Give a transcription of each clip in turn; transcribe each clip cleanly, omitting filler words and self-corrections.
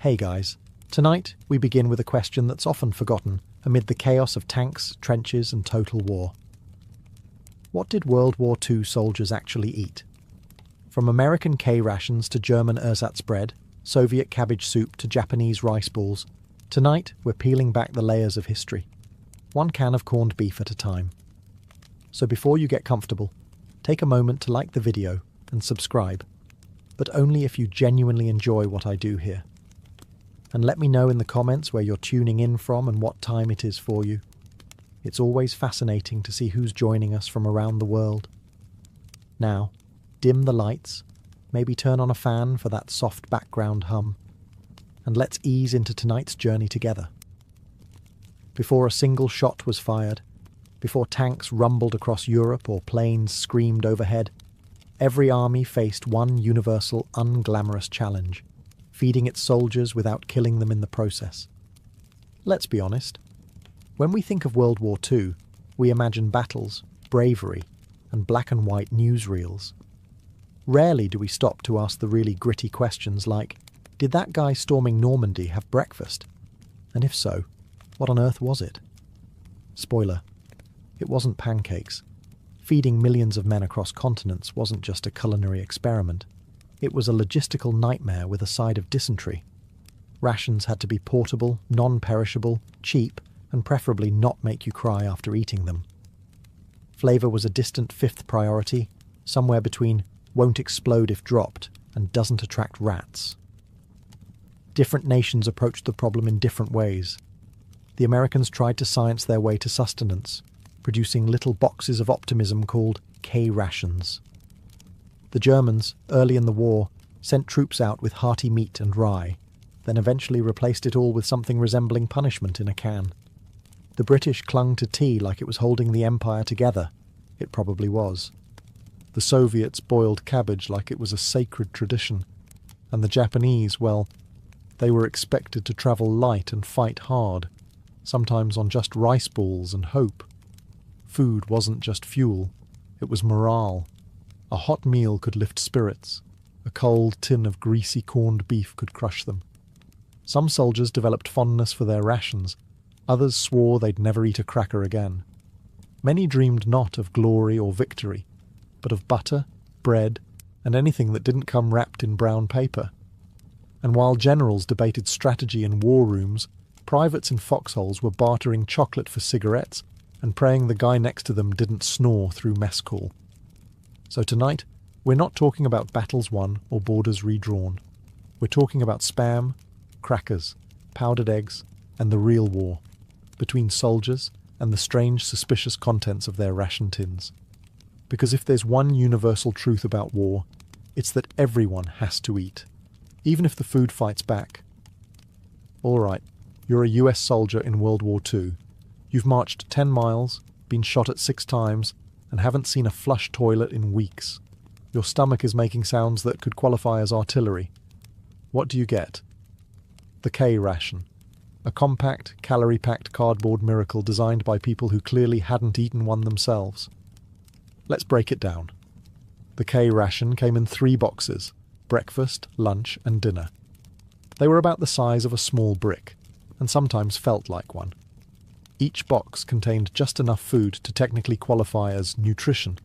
Hey guys, tonight we begin with a question that's often forgotten amid the chaos of tanks, trenches and total war. What did World War II soldiers actually eat? From American K rations to German ersatz bread, Soviet cabbage soup to Japanese rice balls, tonight we're peeling back the layers of history, one can of corned beef at a time. So before you get comfortable, take a moment to like the video and subscribe, but only if you genuinely enjoy what I do here. And let me know in the comments where you're tuning in from and what time it is for you. It's always fascinating to see who's joining us from around the world. Now, dim the lights, maybe turn on a fan for that soft background hum, and let's ease into tonight's journey together. Before a single shot was fired, before tanks rumbled across Europe or planes screamed overhead, every army faced one universal, unglamorous challenge: feeding its soldiers without killing them in the process. Let's be honest. When we think of World War II, we imagine battles, bravery, and black and white newsreels. Rarely do we stop to ask the really gritty questions like, did that guy storming Normandy have breakfast? And if so, what on earth was it? Spoiler, it wasn't pancakes. Feeding millions of men across continents wasn't just a culinary experiment. It was a logistical nightmare with a side of dysentery. Rations had to be portable, non-perishable, cheap, and preferably not make you cry after eating them. Flavour was a distant fifth priority, somewhere between won't explode if dropped and doesn't attract rats. Different nations approached the problem in different ways. The Americans tried to science their way to sustenance, producing little boxes of optimism called K rations. The Germans, early in the war, sent troops out with hearty meat and rye, then eventually replaced it all with something resembling punishment in a can. The British clung to tea like it was holding the empire together. It probably was. The Soviets boiled cabbage like it was a sacred tradition. And the Japanese, well, they were expected to travel light and fight hard, sometimes on just rice balls and hope. Food wasn't just fuel, it was morale. A hot meal could lift spirits. A cold tin of greasy corned beef could crush them. Some soldiers developed fondness for their rations. Others swore they'd never eat a cracker again. Many dreamed not of glory or victory, but of butter, bread, and anything that didn't come wrapped in brown paper. And while generals debated strategy in war rooms, privates in foxholes were bartering chocolate for cigarettes and praying the guy next to them didn't snore through mess call. So tonight, we're not talking about battles won or borders redrawn. We're talking about spam, crackers, powdered eggs, and the real war, between soldiers and the strange, suspicious contents of their ration tins. Because if there's one universal truth about war, it's that everyone has to eat, even if the food fights back. All right, you're a US soldier in World War II. You've marched 10 miles, been shot at 6 times, and haven't seen a flush toilet in weeks. Your stomach is making sounds that could qualify as artillery. What do you get? The K ration. A compact, calorie-packed cardboard miracle designed by people who clearly hadn't eaten one themselves. Let's break it down. The K ration came in 3 boxes: breakfast, lunch, and dinner. They were about the size of a small brick, and sometimes felt like one. Each box contained just enough food to technically qualify as nutrition,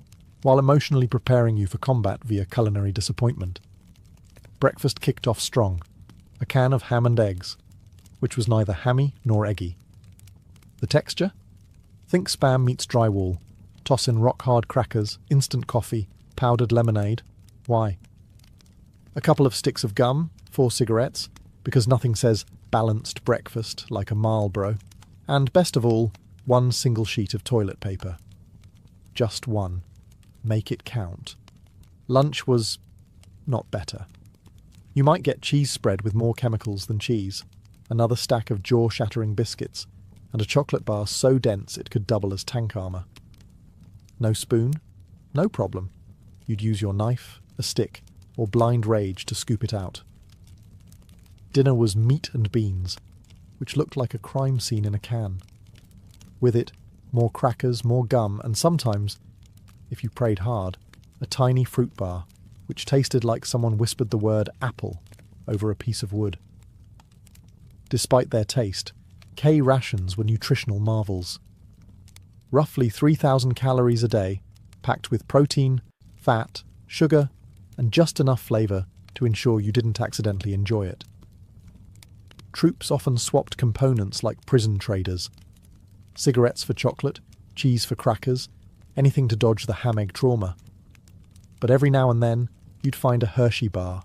while emotionally preparing you for combat via culinary disappointment. Breakfast kicked off strong. A can of ham and eggs, which was neither hammy nor eggy. The texture? Think Spam meets drywall. Toss in rock-hard crackers, instant coffee, powdered lemonade. Why? A couple of sticks of gum, 4 cigarettes, because nothing says balanced breakfast like a Marlboro. And best of all, 1 single sheet of toilet paper. Just one. Make it count. Lunch was not better. You might get cheese spread with more chemicals than cheese, another stack of jaw-shattering biscuits, and a chocolate bar so dense it could double as tank armour. No spoon? No problem. You'd use your knife, a stick, or blind rage to scoop it out. Dinner was meat and beans, which looked like a crime scene in a can. With it, more crackers, more gum, and sometimes, if you prayed hard, a tiny fruit bar, which tasted like someone whispered the word apple over a piece of wood. Despite their taste, K rations were nutritional marvels. Roughly 3,000 calories a day, packed with protein, fat, sugar, and just enough flavour to ensure you didn't accidentally enjoy it. Troops often swapped components like prison traders. Cigarettes for chocolate, cheese for crackers, anything to dodge the ham-egg trauma. But every now and then, you'd find a Hershey bar.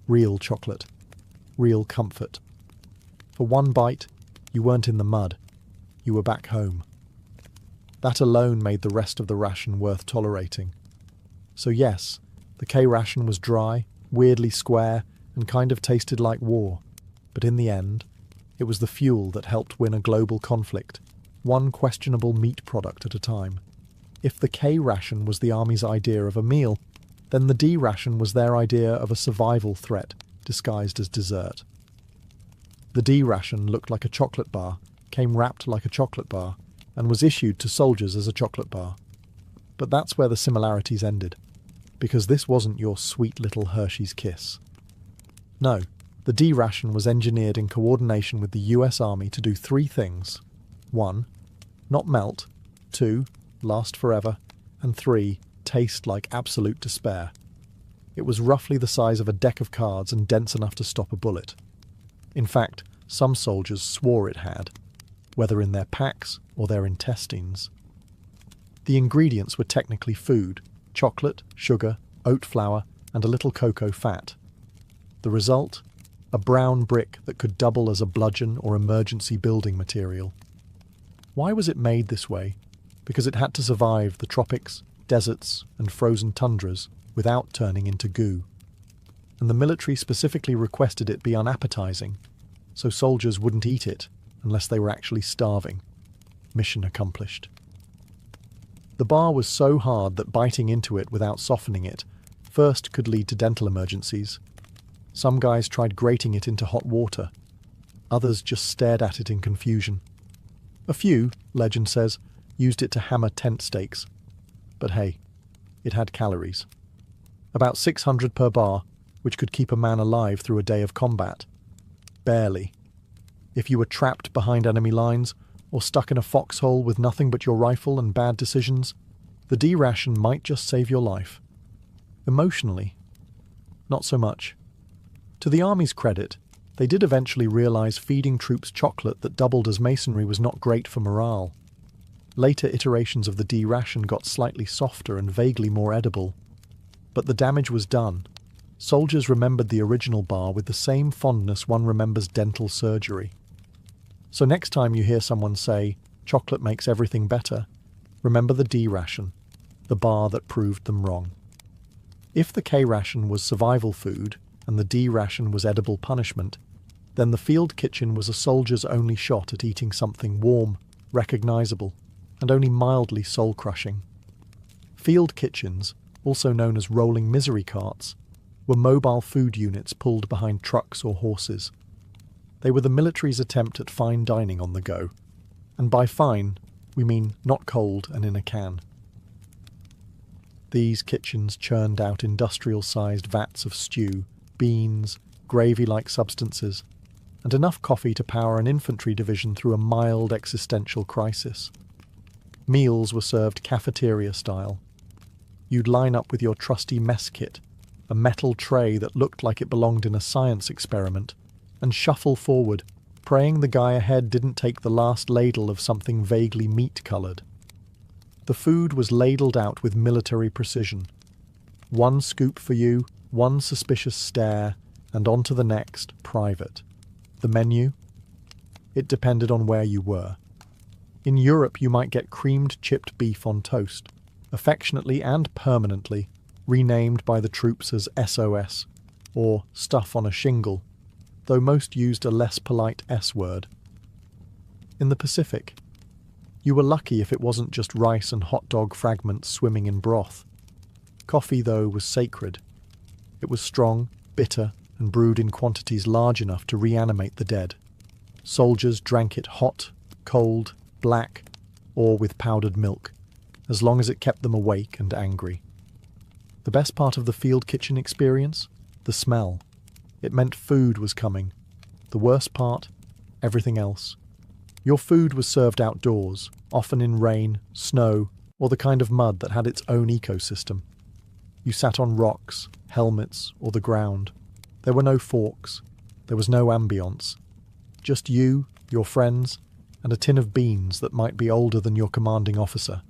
Real chocolate. Real comfort. For one bite, you weren't in the mud. You were back home. That alone made the rest of the ration worth tolerating. So yes, the K ration was dry, weirdly square, and kind of tasted like war. But in the end, it was the fuel that helped win a global conflict, one questionable meat product at a time. If the K ration was the Army's idea of a meal, then the D ration was their idea of a survival threat disguised as dessert. The D ration looked like a chocolate bar, came wrapped like a chocolate bar, and was issued to soldiers as a chocolate bar. But that's where the similarities ended, because this wasn't your sweet little Hershey's Kiss. No, the D ration was engineered in coordination with the US Army to do three things. 1. Not melt. 2. Last forever. And 3. Taste like absolute despair. It was roughly the size of a deck of cards and dense enough to stop a bullet. In fact, some soldiers swore it had, whether in their packs or their intestines. The ingredients were technically food: chocolate, sugar, oat flour, and a little cocoa fat. The result? A brown brick that could double as a bludgeon or emergency building material. Why was it made this way? Because it had to survive the tropics, deserts, and frozen tundras without turning into goo. And the military specifically requested it be unappetizing, so soldiers wouldn't eat it unless they were actually starving. Mission accomplished. The bar was so hard that biting into it without softening it first could lead to dental emergencies. Some guys tried grating it into hot water. Others just stared at it in confusion. A few, legend says, used it to hammer tent stakes. But hey, it had calories. About 600 per bar, which could keep a man alive through a day of combat. Barely. If you were trapped behind enemy lines, or stuck in a foxhole with nothing but your rifle and bad decisions, the D ration might just save your life. Emotionally, not so much. To the Army's credit, they did eventually realise feeding troops chocolate that doubled as masonry was not great for morale. Later iterations of the D ration got slightly softer and vaguely more edible. But the damage was done. Soldiers remembered the original bar with the same fondness one remembers dental surgery. So next time you hear someone say, "Chocolate makes everything better," remember the D ration, the bar that proved them wrong. If the K ration was survival food, and the D ration was edible punishment, then the field kitchen was a soldier's only shot at eating something warm, recognisable, and only mildly soul-crushing. Field kitchens, also known as rolling misery carts, were mobile food units pulled behind trucks or horses. They were the military's attempt at fine dining on the go, and by fine, we mean not cold and in a can. These kitchens churned out industrial-sized vats of stew, beans, gravy-like substances, and enough coffee to power an infantry division through a mild existential crisis. Meals were served cafeteria-style. You'd line up with your trusty mess kit, a metal tray that looked like it belonged in a science experiment, and shuffle forward, praying the guy ahead didn't take the last ladle of something vaguely meat-coloured. The food was ladled out with military precision. One scoop for you, one suspicious stare, and on to the next, private. The menu? It depended on where you were. In Europe you might get creamed chipped beef on toast, affectionately and permanently renamed by the troops as SOS, or stuff on a shingle, though most used a less polite S word. In the Pacific, you were lucky if it wasn't just rice and hot dog fragments swimming in broth. Coffee, though, was sacred. It was strong, bitter, and brewed in quantities large enough to reanimate the dead. Soldiers drank it hot, cold, black, or with powdered milk, as long as it kept them awake and angry. The best part of the field kitchen experience? The smell. It meant food was coming. The worst part? everything else. Your food was served outdoors, often in rain, snow, or the kind of mud that had its own ecosystem. You sat on rocks, helmets, or the ground. There were no forks. There was no ambience. Just you, your friends, and a tin of beans that might be older than your commanding officer.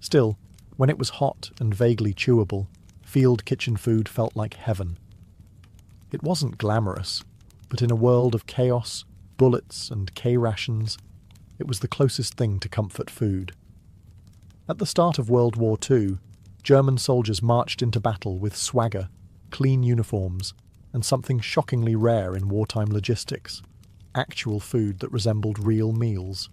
Still, when it was hot and vaguely chewable, field kitchen food felt like heaven. It wasn't glamorous, but in a world of chaos, bullets, and K-rations, it was the closest thing to comfort food. At the start of World War II, German soldiers marched into battle with swagger, clean uniforms, and something shockingly rare in wartime logistics: actual food that resembled real meals.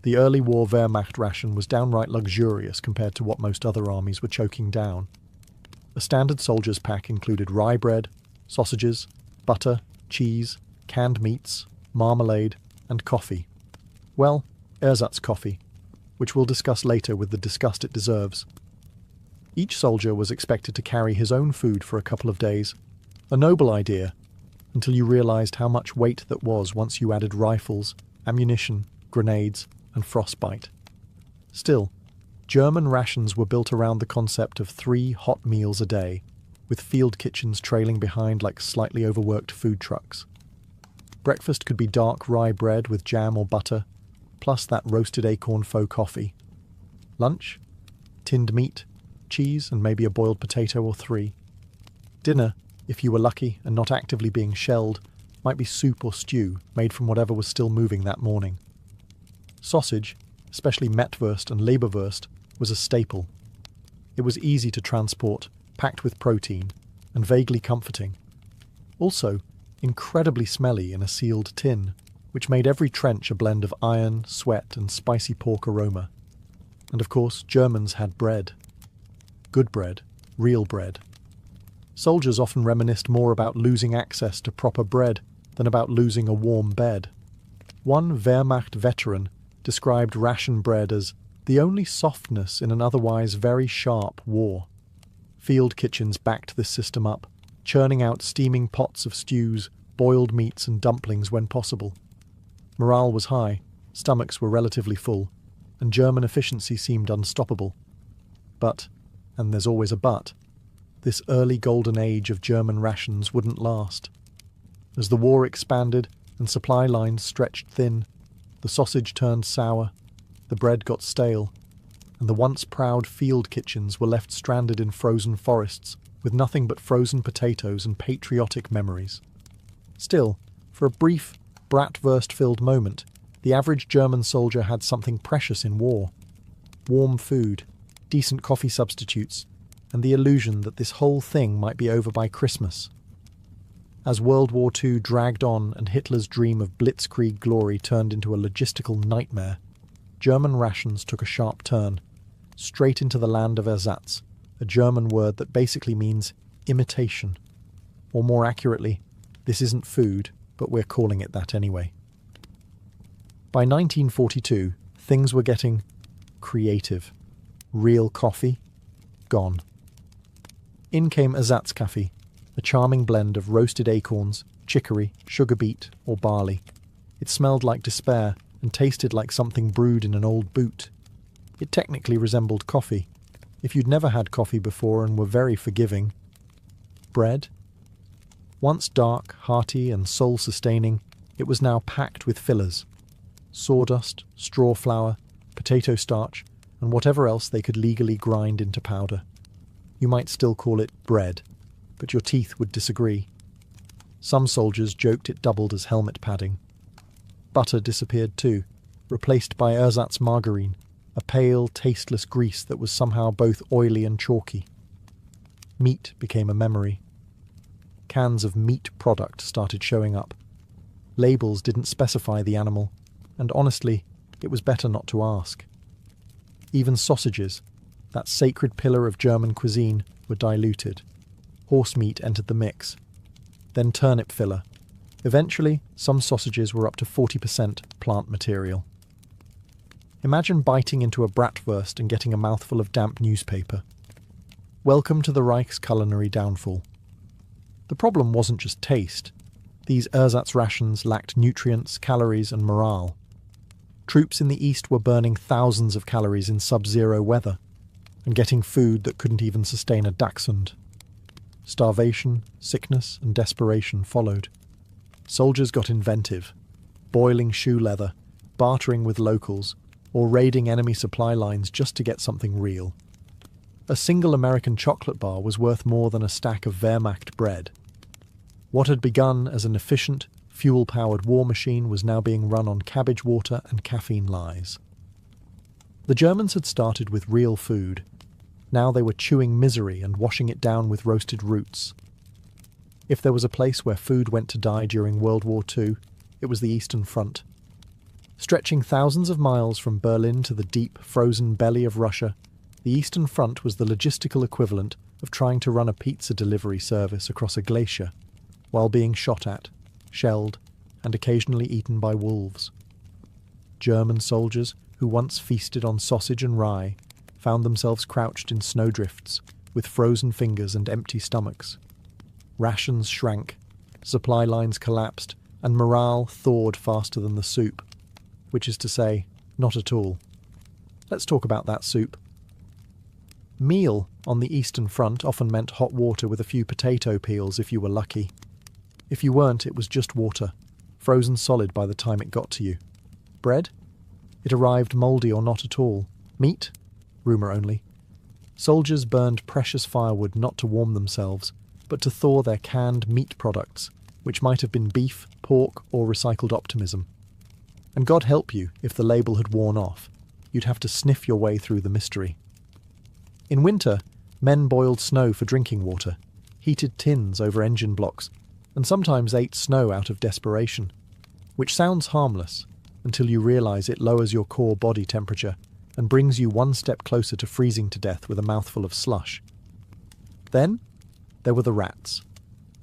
The early war Wehrmacht ration was downright luxurious compared to what most other armies were choking down. A standard soldier's pack included rye bread, sausages, butter, cheese, canned meats, marmalade, and coffee. Well, ersatz coffee, which we'll discuss later with the disgust it deserves. Each soldier was expected to carry his own food for a couple of days. A noble idea, until you realised how much weight that was once you added rifles, ammunition, grenades, and frostbite. Still, German rations were built around the concept of 3 hot meals a day, with field kitchens trailing behind like slightly overworked food trucks. Breakfast could be dark rye bread with jam or butter, plus that roasted acorn faux coffee. Lunch? Tinned meat, cheese, and maybe a boiled potato or 3. Dinner, if you were lucky and not actively being shelled, might be soup or stew made from whatever was still moving that morning. Sausage, especially Mettwurst and Leberwurst, was a staple. It was easy to transport, packed with protein, and vaguely comforting. Also, incredibly smelly in a sealed tin, which made every trench a blend of iron, sweat, and spicy pork aroma. And of course, Germans had bread. Good bread, real bread. Soldiers often reminisced more about losing access to proper bread than about losing a warm bed. One Wehrmacht veteran described ration bread as the only softness in an otherwise very sharp war. Field kitchens backed this system up, churning out steaming pots of stews, boiled meats and dumplings when possible. Morale was high, stomachs were relatively full, and German efficiency seemed unstoppable. But, and there's always a but, this early golden age of German rations wouldn't last. As the war expanded and supply lines stretched thin, the sausage turned sour, the bread got stale, and the once proud field kitchens were left stranded in frozen forests with nothing but frozen potatoes and patriotic memories. Still, for a brief, bratwurst-filled moment, the average German soldier had something precious in war. Warm food, decent coffee substitutes, and the illusion that this whole thing might be over by Christmas. As World War II dragged on and Hitler's dream of blitzkrieg glory turned into a logistical nightmare, German rations took a sharp turn, straight into the land of ersatz, a German word that basically means imitation. Or more accurately, this isn't food, but we're calling it that anyway. By 1942, things were getting creative. Real coffee? Gone. In came Ersatzkaffee, a charming blend of roasted acorns, chicory, sugar beet, or barley. It smelled like despair and tasted like something brewed in an old boot. It technically resembled coffee, if you'd never had coffee before and were very forgiving. Bread? Once dark, hearty, and soul-sustaining, it was now packed with fillers. Sawdust, straw flour, potato starch, and whatever else they could legally grind into powder. You might still call it bread, but your teeth would disagree. Some soldiers joked it doubled as helmet padding. Butter disappeared too, replaced by ersatz margarine, a pale, tasteless grease that was somehow both oily and chalky. Meat became a memory. Cans of meat product started showing up. Labels didn't specify the animal, and honestly, it was better not to ask. Even sausages, that sacred pillar of German cuisine, were diluted. Horse meat entered the mix. Then turnip filler. Eventually, some sausages were up to 40% plant material. Imagine biting into a bratwurst and getting a mouthful of damp newspaper. Welcome to the Reich's culinary downfall. The problem wasn't just taste. These ersatz rations lacked nutrients, calories, and morale. Troops in the east were burning thousands of calories in sub-zero weather and getting food that couldn't even sustain a dachshund. Starvation, sickness, and desperation followed. Soldiers got inventive, boiling shoe leather, bartering with locals, or raiding enemy supply lines just to get something real. A single American chocolate bar was worth more than a stack of Wehrmacht bread. What had begun as an efficient, fuel-powered war machine was now being run on cabbage water and caffeine lies. The Germans had started with real food. Now they were chewing misery and washing it down with roasted roots. If there was a place where food went to die during World War II, it was the Eastern Front. Stretching thousands of miles from Berlin to the deep, frozen belly of Russia, the Eastern Front was the logistical equivalent of trying to run a pizza delivery service across a glacier, while being shot at, shelled, and occasionally eaten by wolves. German soldiers, who once feasted on sausage and rye, found themselves crouched in snowdrifts, with frozen fingers and empty stomachs. Rations shrank, supply lines collapsed, and morale thawed faster than the soup, which is to say, not at all. Let's talk about that soup. Meal on the Eastern Front often meant hot water with a few potato peels if you were lucky. If you weren't, it was just water, frozen solid by the time it got to you. Bread? It arrived mouldy or not at all. Meat? Rumour only. Soldiers burned precious firewood not to warm themselves, but to thaw their canned meat products, which might have been beef, pork, or recycled optimism. And God help you if the label had worn off. You'd have to sniff your way through the mystery. In winter, men boiled snow for drinking water, heated tins over engine blocks, and sometimes ate snow out of desperation, which sounds harmless until you realise it lowers your core body temperature and brings you one step closer to freezing to death with a mouthful of slush. Then, there were the rats,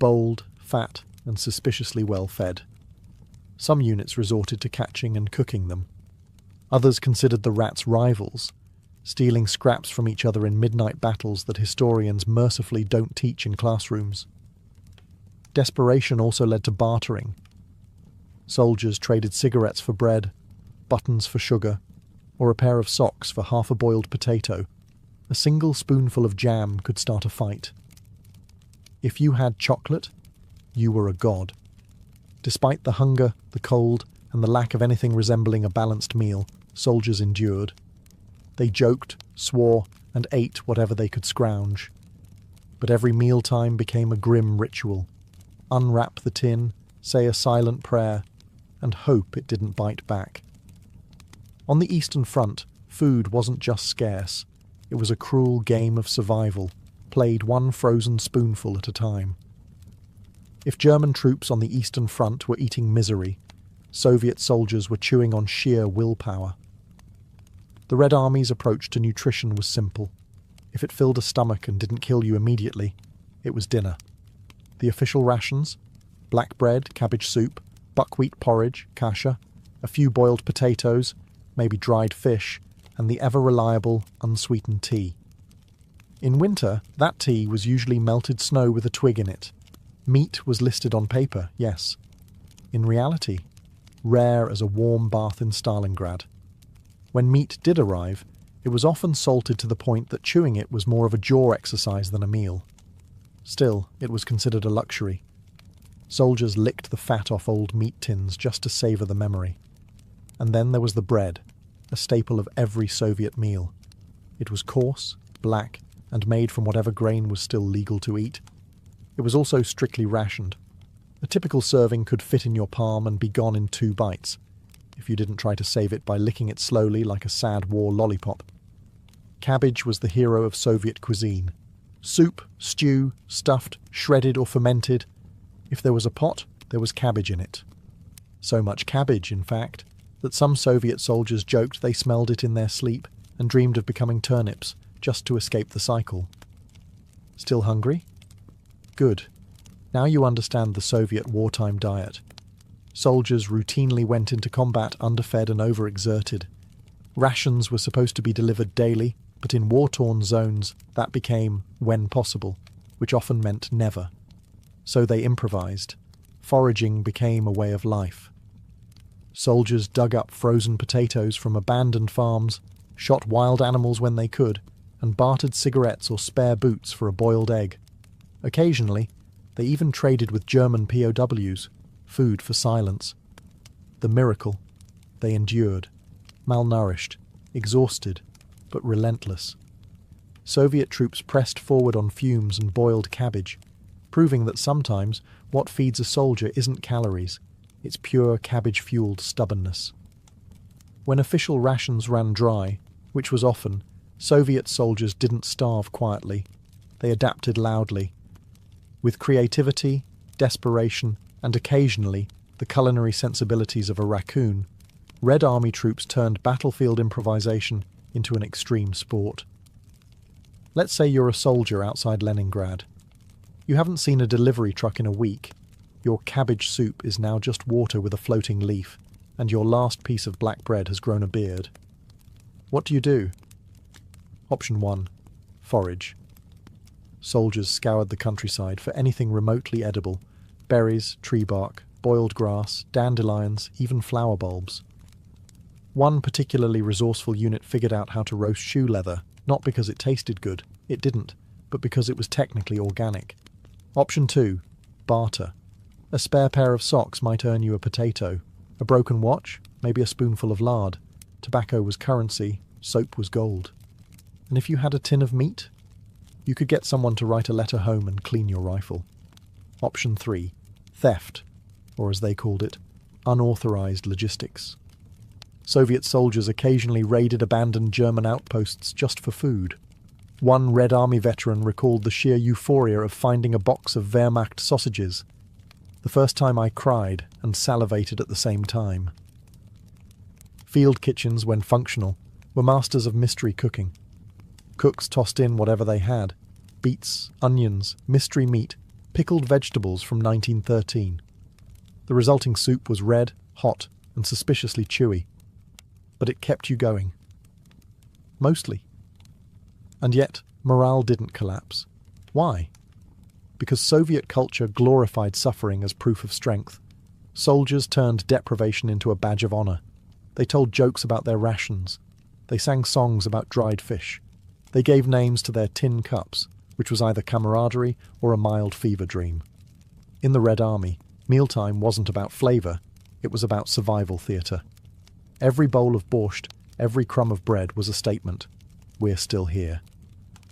bold, fat, and suspiciously well fed. Some units resorted to catching and cooking them. Others considered the rats rivals, stealing scraps from each other in midnight battles that historians mercifully don't teach in classrooms. Desperation also led to bartering. Soldiers traded cigarettes for bread, buttons for sugar, or a pair of socks for half a boiled potato. A single spoonful of jam could start a fight. If you had chocolate, you were a god. Despite the hunger, the cold, and the lack of anything resembling a balanced meal, soldiers endured. They joked, swore, and ate whatever they could scrounge. But every mealtime became a grim ritual. Unwrap the tin, say a silent prayer, and hope it didn't bite back. On the Eastern Front, food wasn't just scarce. It was a cruel game of survival, played one frozen spoonful at a time. If German troops on the Eastern Front were eating misery, Soviet soldiers were chewing on sheer willpower. The Red Army's approach to nutrition was simple. If it filled a stomach and didn't kill you immediately, it was dinner. The official rations: black bread, cabbage soup, buckwheat porridge, kasha, a few boiled potatoes, maybe dried fish, and the ever-reliable, unsweetened tea. In winter, that tea was usually melted snow with a twig in it. Meat was listed on paper, yes. In reality, rare as a warm bath in Stalingrad. When meat did arrive, it was often salted to the point that chewing it was more of a jaw exercise than a meal. Still, it was considered a luxury. Soldiers licked the fat off old meat tins just to savour the memory. And then there was the bread, a staple of every Soviet meal. It was coarse, black, and made from whatever grain was still legal to eat. It was also strictly rationed. A typical serving could fit in your palm and be gone in 2 bites, if you didn't try to save it by licking it slowly like a sad war lollipop. Cabbage was the hero of Soviet cuisine. Soup, stew, stuffed, shredded or fermented. If there was a pot, there was cabbage in it. So much cabbage, in fact, that some Soviet soldiers joked they smelled it in their sleep and dreamed of becoming turnips just to escape the cycle. Still hungry? Good. Now you understand the Soviet wartime diet. Soldiers routinely went into combat underfed and overexerted. Rations were supposed to be delivered daily, but in war-torn zones that became when possible, which often meant never. So they improvised. foraging became a way of life. Soldiers dug up frozen potatoes from abandoned farms, shot wild animals when they could, and bartered cigarettes or spare boots for a boiled egg. Occasionally, they even traded with German POWs, food for silence. The miracle: they endured, malnourished, exhausted, but relentless. Soviet troops pressed forward on fumes and boiled cabbage, proving that sometimes what feeds a soldier isn't calories, it's pure cabbage-fueled stubbornness. When official rations ran dry, which was often, Soviet soldiers didn't starve quietly. They adapted loudly. With creativity, desperation, and occasionally the culinary sensibilities of a raccoon, Red Army troops turned battlefield improvisation into an extreme sport. Let's say you're a soldier outside Leningrad. You haven't seen a delivery truck in a week. Your cabbage soup is now just water with a floating leaf, and your last piece of black bread has grown a beard. What do? Option 1. Forage. Soldiers scoured the countryside for anything remotely edible: berries, tree bark, boiled grass, dandelions, even flower bulbs. One particularly resourceful unit figured out how to roast shoe leather, not because it tasted good, it didn't, but because it was technically organic. Option 2. Barter. A spare pair of socks might earn you a potato. A broken watch, maybe a spoonful of lard. Tobacco was currency, soap was gold. And if you had a tin of meat, you could get someone to write a letter home and clean your rifle. Option 3. Theft, or as they called it, unauthorized logistics. Soviet soldiers occasionally raided abandoned German outposts just for food. One Red Army veteran recalled the sheer euphoria of finding a box of Wehrmacht sausages. The first time I cried and salivated at the same time. Field kitchens, when functional, were masters of mystery cooking. Cooks tossed in whatever they had: beets, onions, mystery meat, pickled vegetables from 1913. The resulting soup was red, hot, and suspiciously chewy. But it kept you going. Mostly. And yet, morale didn't collapse. Why? Because Soviet culture glorified suffering as proof of strength. Soldiers turned deprivation into a badge of honor. They told jokes about their rations. They sang songs about dried fish. They gave names to their tin cups, which was either camaraderie or a mild fever dream. In the Red Army, mealtime wasn't about flavor, it was about survival theater. Every bowl of borscht, every crumb of bread was a statement: we're still here.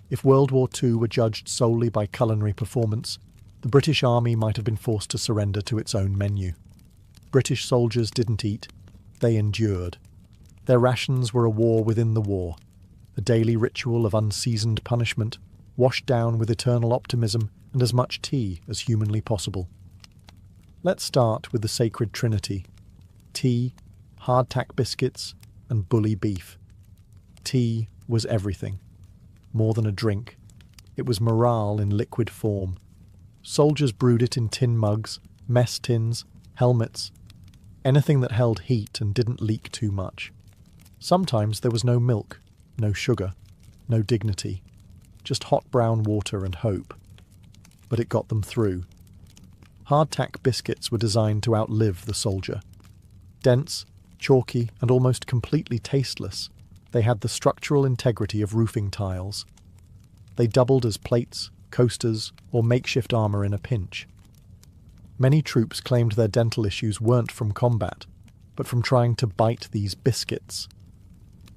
If World War II were judged solely by culinary performance, the British Army might have been forced to surrender to its own menu. British soldiers didn't eat, they endured. Their rations were a war within the war, a daily ritual of unseasoned punishment, washed down with eternal optimism and as much tea as humanly possible. Let's start with the sacred trinity: tea, hardtack biscuits, and bully beef. Tea was everything. More than a drink. It was morale in liquid form. Soldiers brewed it in tin mugs, mess tins, helmets, anything that held heat and didn't leak too much. Sometimes there was no milk, no sugar, no dignity, just hot brown water and hope. But it got them through. Hardtack biscuits were designed to outlive the soldier. Dense, chalky, and almost completely tasteless, they had the structural integrity of roofing tiles. They doubled as plates, coasters, or makeshift armour in a pinch. Many troops claimed their dental issues weren't from combat, but from trying to bite these biscuits.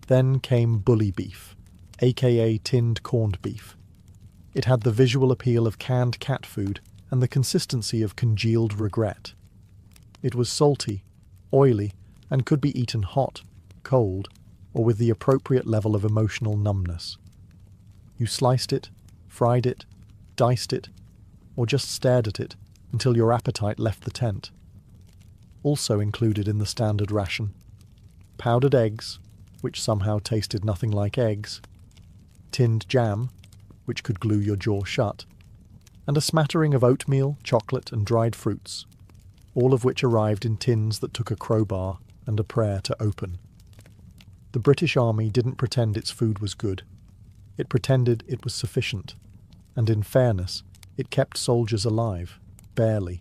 Then came bully beef, aka tinned corned beef. It had the visual appeal of canned cat food and the consistency of congealed regret. It was salty, oily, and could be eaten hot, cold, or with the appropriate level of emotional numbness. You sliced it, fried it, diced it, or just stared at it until your appetite left the tent. Also included in the standard ration: powdered eggs, which somehow tasted nothing like eggs, tinned jam, which could glue your jaw shut, and a smattering of oatmeal, chocolate, and dried fruits, all of which arrived in tins that took a crowbar and a prayer to open. The British Army didn't pretend its food was good. It pretended it was sufficient, and in fairness, it kept soldiers alive, barely.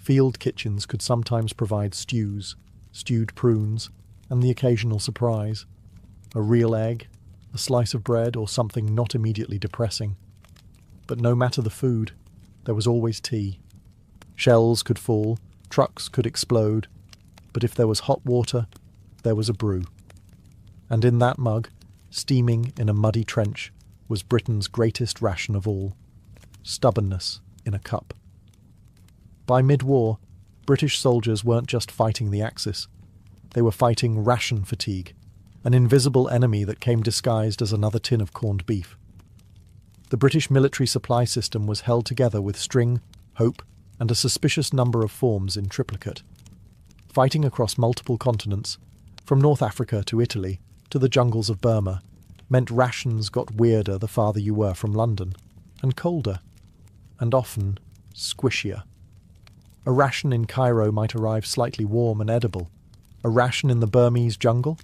Field kitchens could sometimes provide stews, stewed prunes, and the occasional surprise. A real egg, a slice of bread, or something not immediately depressing. But no matter the food, there was always tea. Shells could fall, trucks could explode, but if there was hot water, there was a brew. And in that mug, steaming in a muddy trench, was Britain's greatest ration of all: stubbornness in a cup. By mid-war, British soldiers weren't just fighting the Axis. They were fighting ration fatigue, an invisible enemy that came disguised as another tin of corned beef. The British military supply system was held together with string, hope, and a suspicious number of forms in triplicate. Fighting across multiple continents, from North Africa to Italy to the jungles of Burma, meant rations got weirder the farther you were from London, and colder, and often squishier. A ration in Cairo might arrive slightly warm and edible. A ration in the Burmese jungle?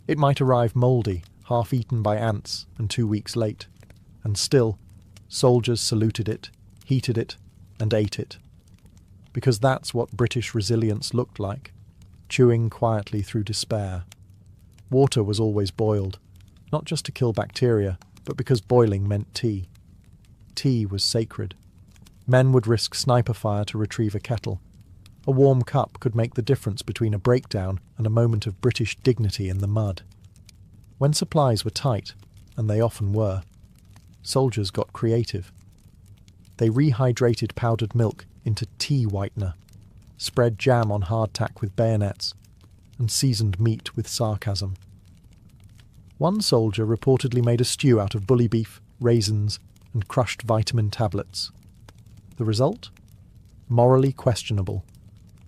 It might arrive mouldy, half-eaten by ants, and 2 weeks late. And still, soldiers saluted it, heated it, and ate it. Because that's what British resilience looked like, chewing quietly through despair. Water was always boiled, not just to kill bacteria, but because boiling meant tea. Tea was sacred. Men would risk sniper fire to retrieve a kettle. A warm cup could make the difference between a breakdown and a moment of British dignity in the mud. When supplies were tight, and they often were, soldiers got creative. They rehydrated powdered milk into tea whitener, spread jam on hardtack with bayonets, and seasoned meat with sarcasm. One soldier reportedly made a stew out of bully beef, raisins, and crushed vitamin tablets. The result? Morally questionable,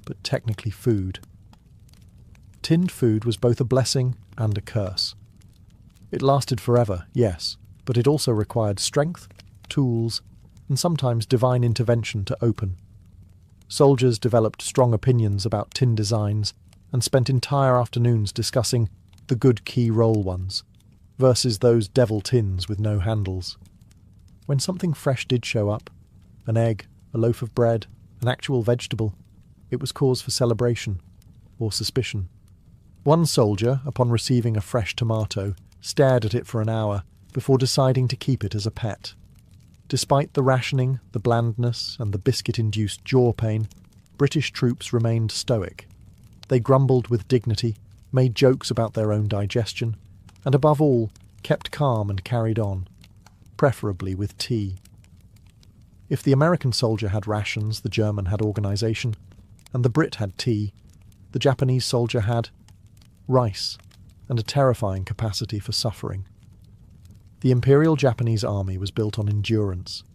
but technically food. Tinned food was both a blessing and a curse. It lasted forever, yes, but it also required strength, tools, and sometimes divine intervention to open. Soldiers developed strong opinions about tin designs and spent entire afternoons discussing the good key roll ones versus those devil tins with no handles. When something fresh did show up, an egg, a loaf of bread, an actual vegetable, it was cause for celebration or suspicion. One soldier, upon receiving a fresh tomato, stared at it for an hour before deciding to keep it as a pet. Despite the rationing, the blandness, and the biscuit-induced jaw pain, British troops remained stoic. They grumbled with dignity, made jokes about their own digestion, and above all, kept calm and carried on, preferably with tea. If the American soldier had rations, the German had organisation, and the Brit had tea, the Japanese soldier had rice, and a terrifying capacity for suffering. The Imperial Japanese Army was built on endurance.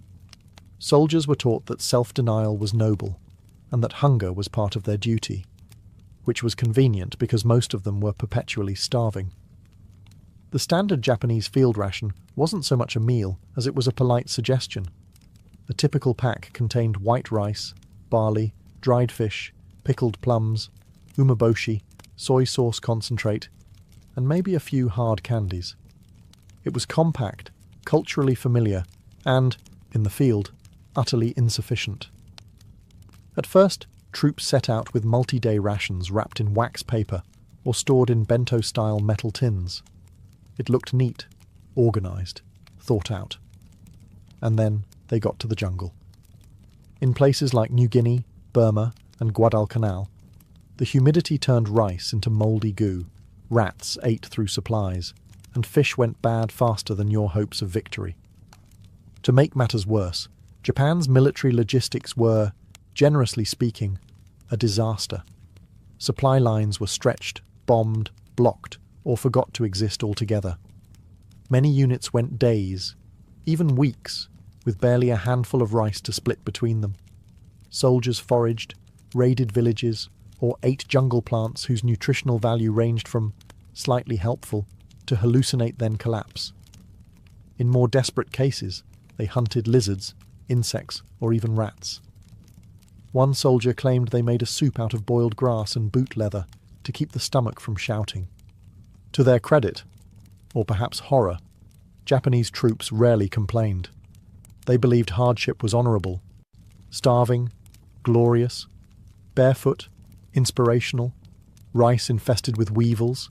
Soldiers were taught that self-denial was noble, and that hunger was part of their duty, which was convenient because most of them were perpetually starving. The standard Japanese field ration wasn't so much a meal as it was a polite suggestion. A typical pack contained white rice, barley, dried fish, pickled plums, umeboshi, soy sauce concentrate, and maybe a few hard candies. It was compact, culturally familiar, and, in the field, utterly insufficient. At first, troops set out with multi-day rations wrapped in wax paper or stored in bento-style metal tins. It looked neat, organised, thought out. And then they got to the jungle. In places like New Guinea, Burma, and Guadalcanal, the humidity turned rice into mouldy goo, rats ate through supplies, and fish went bad faster than your hopes of victory. To make matters worse, Japan's military logistics were, generously speaking, a disaster. Supply lines were stretched, bombed, blocked, or forgot to exist altogether. Many units went days, even weeks, with barely a handful of rice to split between them. Soldiers foraged, raided villages, or ate jungle plants whose nutritional value ranged from slightly helpful to hallucinate then collapse. In more desperate cases, they hunted lizards, insects, or even rats. One soldier claimed they made a soup out of boiled grass and boot leather to keep the stomach from shouting. To their credit, or perhaps horror, Japanese troops rarely complained. They believed hardship was honourable. Starving, glorious, Barefoot, inspirational, rice infested with weevils,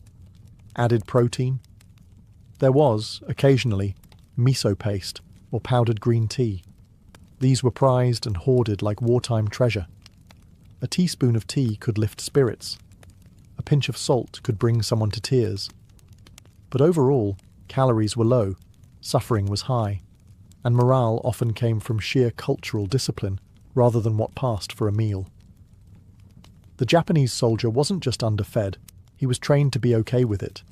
added protein. There was, occasionally, miso paste or powdered green tea. These were prized and hoarded like wartime treasure. A teaspoon of tea could lift spirits. A pinch of salt could bring someone to tears. But overall, calories were low, suffering was high, and morale often came from sheer cultural discipline rather than what passed for a meal. The Japanese soldier wasn't just underfed, he was trained to be okay with it,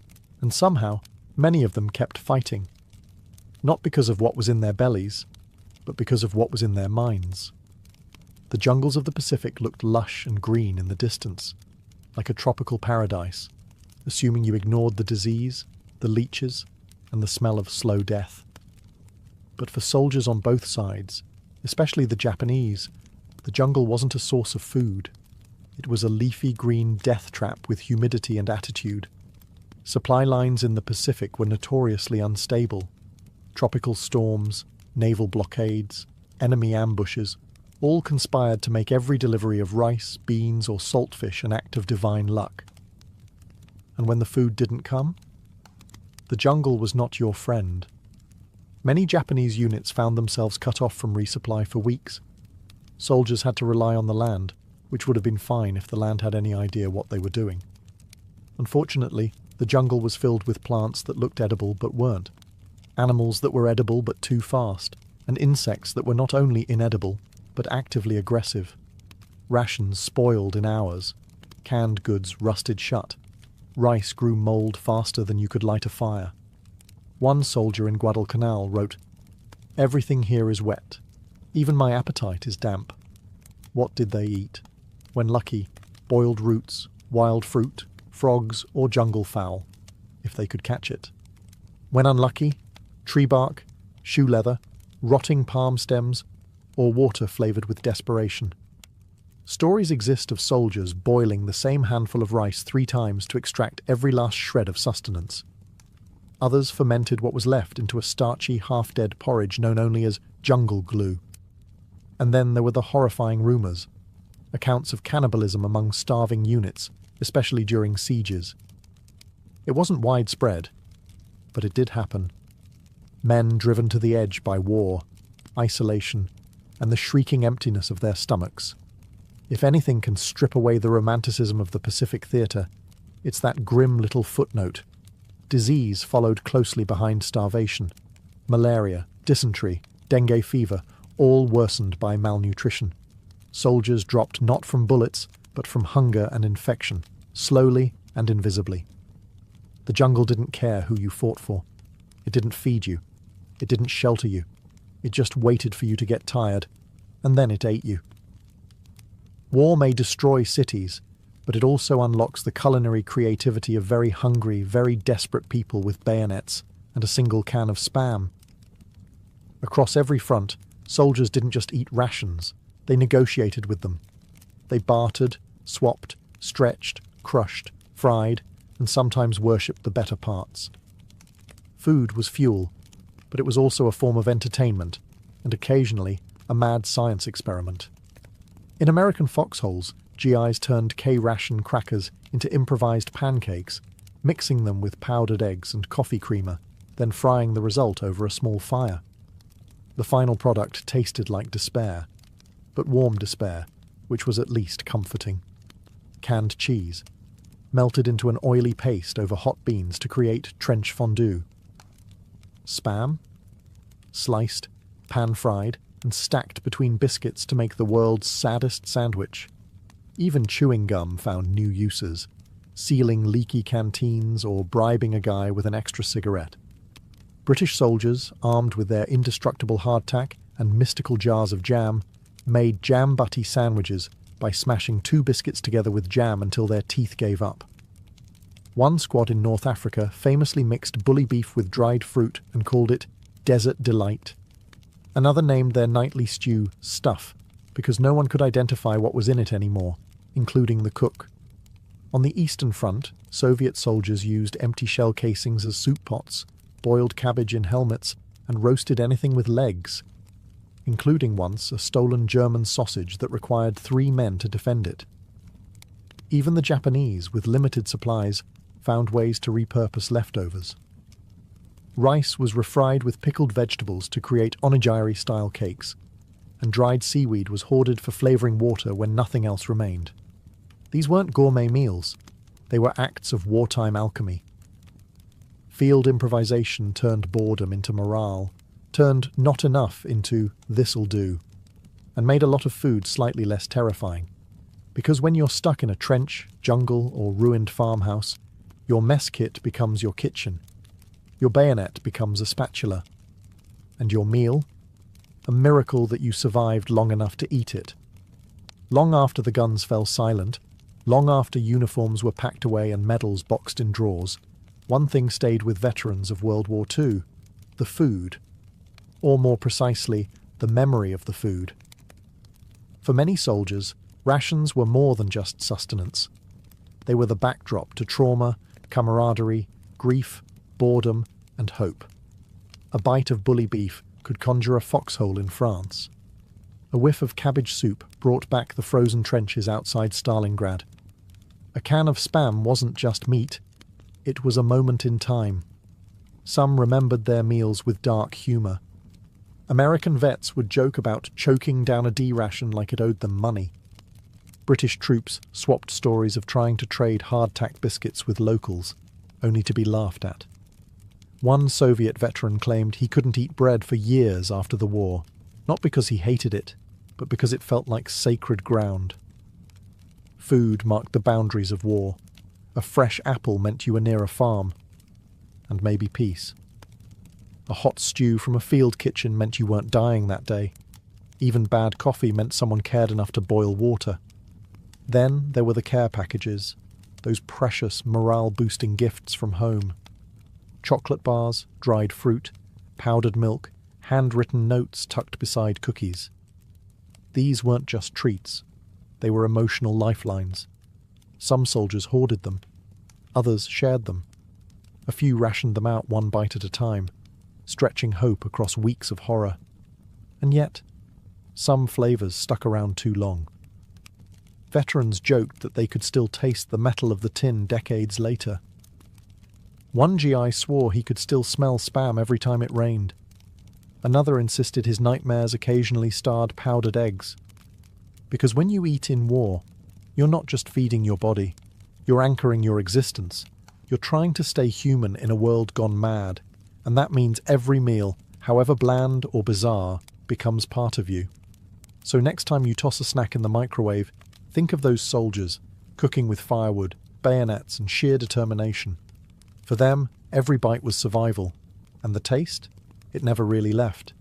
and somehow many of them kept fighting. Not because of what was in their bellies, but because of what was in their minds. The jungles of the Pacific looked lush and green in the distance, like a tropical paradise, assuming you ignored the disease, the leeches, and the smell of slow death. But for soldiers on both sides, especially the Japanese, the jungle wasn't a source of food. It was a leafy green death trap with humidity and attitude. Supply lines in the Pacific were notoriously unstable. Tropical storms, naval blockades, enemy ambushes, all conspired to make every delivery of rice, beans, or saltfish an act of divine luck. And when the food didn't come, the jungle was not your friend. Many Japanese units found themselves cut off from resupply for weeks. Soldiers had to rely on the land, which would have been fine if the land had any idea what they were doing. Unfortunately, the jungle was filled with plants that looked edible but weren't, animals that were edible but too fast, and insects that were not only inedible, but actively aggressive. Rations spoiled in hours. Canned goods rusted shut. Rice grew mold faster than you could light a fire. One soldier in Guadalcanal wrote, "Everything here is wet. Even my appetite is damp." What did they eat? When lucky, boiled roots, wild fruit, frogs, or jungle fowl, if they could catch it. When unlucky, tree bark, shoe leather, rotting palm stems, or water flavoured with desperation. Stories exist of soldiers boiling the same handful of rice 3 times to extract every last shred of sustenance. Others fermented what was left into a starchy, half-dead porridge known only as jungle glue. And then there were the horrifying rumours, accounts of cannibalism among starving units, especially during sieges. It wasn't widespread, but it did happen. Men driven to the edge by war, isolation, and the shrieking emptiness of their stomachs. If anything can strip away the romanticism of the Pacific theatre, it's that grim little footnote. Disease followed closely behind starvation. Malaria, dysentery, dengue fever, all worsened by malnutrition. Soldiers dropped not from bullets, but from hunger and infection, slowly and invisibly. The jungle didn't care who you fought for. It didn't feed you. It didn't shelter you. It just waited for you to get tired, and then it ate you. War may destroy cities, but it also unlocks the culinary creativity of very hungry, very desperate people with bayonets and a single can of Spam. Across every front, soldiers didn't just eat rations, they negotiated with them. They bartered, swapped, stretched, crushed, fried, and sometimes worshipped the better parts. Food was fuel, but it was also a form of entertainment, and occasionally a mad science experiment. In American foxholes, GIs turned K-ration crackers into improvised pancakes, mixing them with powdered eggs and coffee creamer, then frying the result over a small fire. The final product tasted like despair, but warm despair, which was at least comforting. Canned cheese, melted into an oily paste over hot beans to create trench fondue. Spam, sliced, pan-fried, and stacked between biscuits to make the world's saddest sandwich. Even chewing gum found new uses, sealing leaky canteens or bribing a guy with an extra cigarette. British soldiers, armed with their indestructible hardtack and mystical jars of jam, made jam-butty sandwiches by smashing 2 biscuits together with jam until their teeth gave up. One squad in North Africa famously mixed bully beef with dried fruit and called it Desert Delight. Another named their nightly stew Stuff, because no one could identify what was in it anymore, including the cook. On the Eastern Front, Soviet soldiers used empty shell casings as soup pots, boiled cabbage in helmets, and roasted anything with legs, including once a stolen German sausage that required 3 men to defend it. Even the Japanese, with limited supplies, found ways to repurpose leftovers. Rice was refried with pickled vegetables to create onigiri-style cakes, and dried seaweed was hoarded for flavouring water when nothing else remained. These weren't gourmet meals. They were acts of wartime alchemy. Field improvisation turned boredom into morale, turned not enough into this'll do, and made a lot of food slightly less terrifying. Because when you're stuck in a trench, jungle, or ruined farmhouse, your mess kit becomes your kitchen. Your bayonet becomes a spatula. And your meal? A miracle that you survived long enough to eat it. Long after the guns fell silent, long after uniforms were packed away and medals boxed in drawers, one thing stayed with veterans of World War II: the food. Or more precisely, the memory of the food. For many soldiers, rations were more than just sustenance. They were the backdrop to trauma, camaraderie, grief, boredom, and hope. A bite of bully beef could conjure a foxhole in France. A whiff of cabbage soup brought back the frozen trenches outside Stalingrad. A can of Spam wasn't just meat, it was a moment in time. Some remembered their meals with dark humour. American vets would joke about choking down a D ration like it owed them money. British troops swapped stories of trying to trade hardtack biscuits with locals, only to be laughed at. One Soviet veteran claimed he couldn't eat bread for years after the war, not because he hated it, but because it felt like sacred ground. Food marked the boundaries of war. A fresh apple meant you were near a farm. And maybe peace. A hot stew from a field kitchen meant you weren't dying that day. Even bad coffee meant someone cared enough to boil water. Then there were the care packages, those precious morale-boosting gifts from home. Chocolate bars, dried fruit, powdered milk, handwritten notes tucked beside cookies. These weren't just treats. They were emotional lifelines. Some soldiers hoarded them. Others shared them. A few rationed them out one bite at a time, stretching hope across weeks of horror. And yet, some flavours stuck around too long. Veterans joked that they could still taste the metal of the tin decades later. One GI swore he could still smell Spam every time it rained. Another insisted his nightmares occasionally starred powdered eggs. Because when you eat in war, you're not just feeding your body, you're anchoring your existence. You're trying to stay human in a world gone mad, and that means every meal, however bland or bizarre, becomes part of you. So next time you toss a snack in the microwave, think of those soldiers, cooking with firewood, bayonets, and sheer determination. For them, every bite was survival, and the taste? It never really left.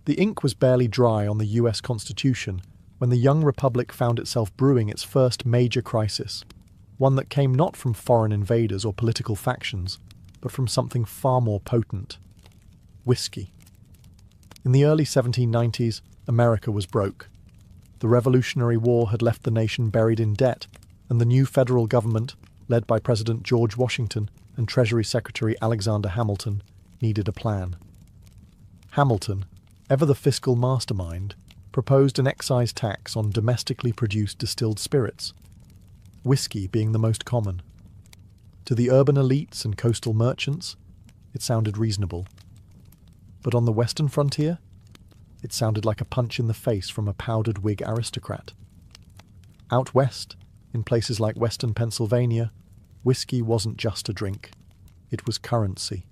The ink was barely dry on the US Constitution when the young republic found itself brewing its first major crisis, one that came not from foreign invaders or political factions, but from something far more potent: whiskey. In the early 1790s, America was broke. The Revolutionary War had left the nation buried in debt, and the new federal government, led by President George Washington and Treasury Secretary Alexander Hamilton, needed a plan. Hamilton, ever the fiscal mastermind, proposed an excise tax on domestically produced distilled spirits, whiskey being the most common. To the urban elites and coastal merchants, it sounded reasonable. But on the western frontier, it sounded like a punch in the face from a powdered wig aristocrat. Out west, in places like western Pennsylvania, whiskey wasn't just a drink. It was currency.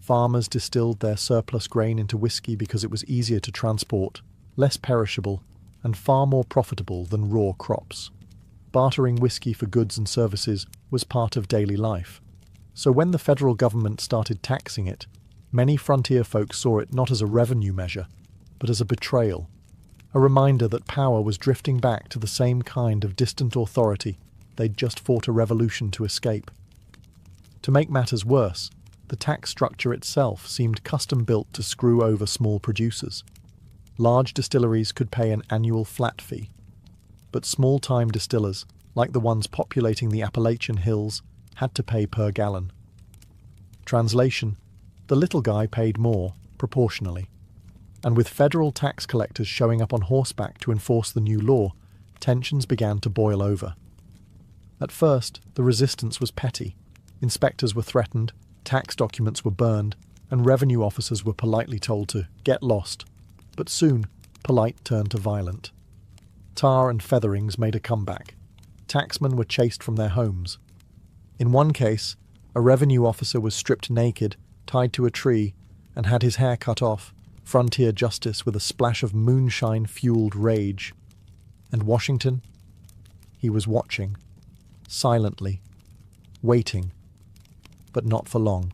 Farmers distilled their surplus grain into whiskey because it was easier to transport, less perishable, and far more profitable than raw crops. Bartering whiskey for goods and services was part of daily life. So when the federal government started taxing it, many frontier folk saw it not as a revenue measure, but as a betrayal, a reminder that power was drifting back to the same kind of distant authority they'd just fought a revolution to escape. To make matters worse, the tax structure itself seemed custom-built to screw over small producers. Large distilleries could pay an annual flat fee, but small-time distillers, like the ones populating the Appalachian Hills, had to pay per gallon. Translation: the little guy paid more, proportionally. And with federal tax collectors showing up on horseback to enforce the new law, tensions began to boil over. At first, the resistance was petty. Inspectors were threatened, tax documents were burned, and revenue officers were politely told to get lost. But soon, polite turned to violent. Tar and featherings made a comeback. Taxmen were chased from their homes. In one case, a revenue officer was stripped naked, tied to a tree, and had his hair cut off, frontier justice with a splash of moonshine-fueled rage. And Washington? He was watching, silently, waiting, but not for long,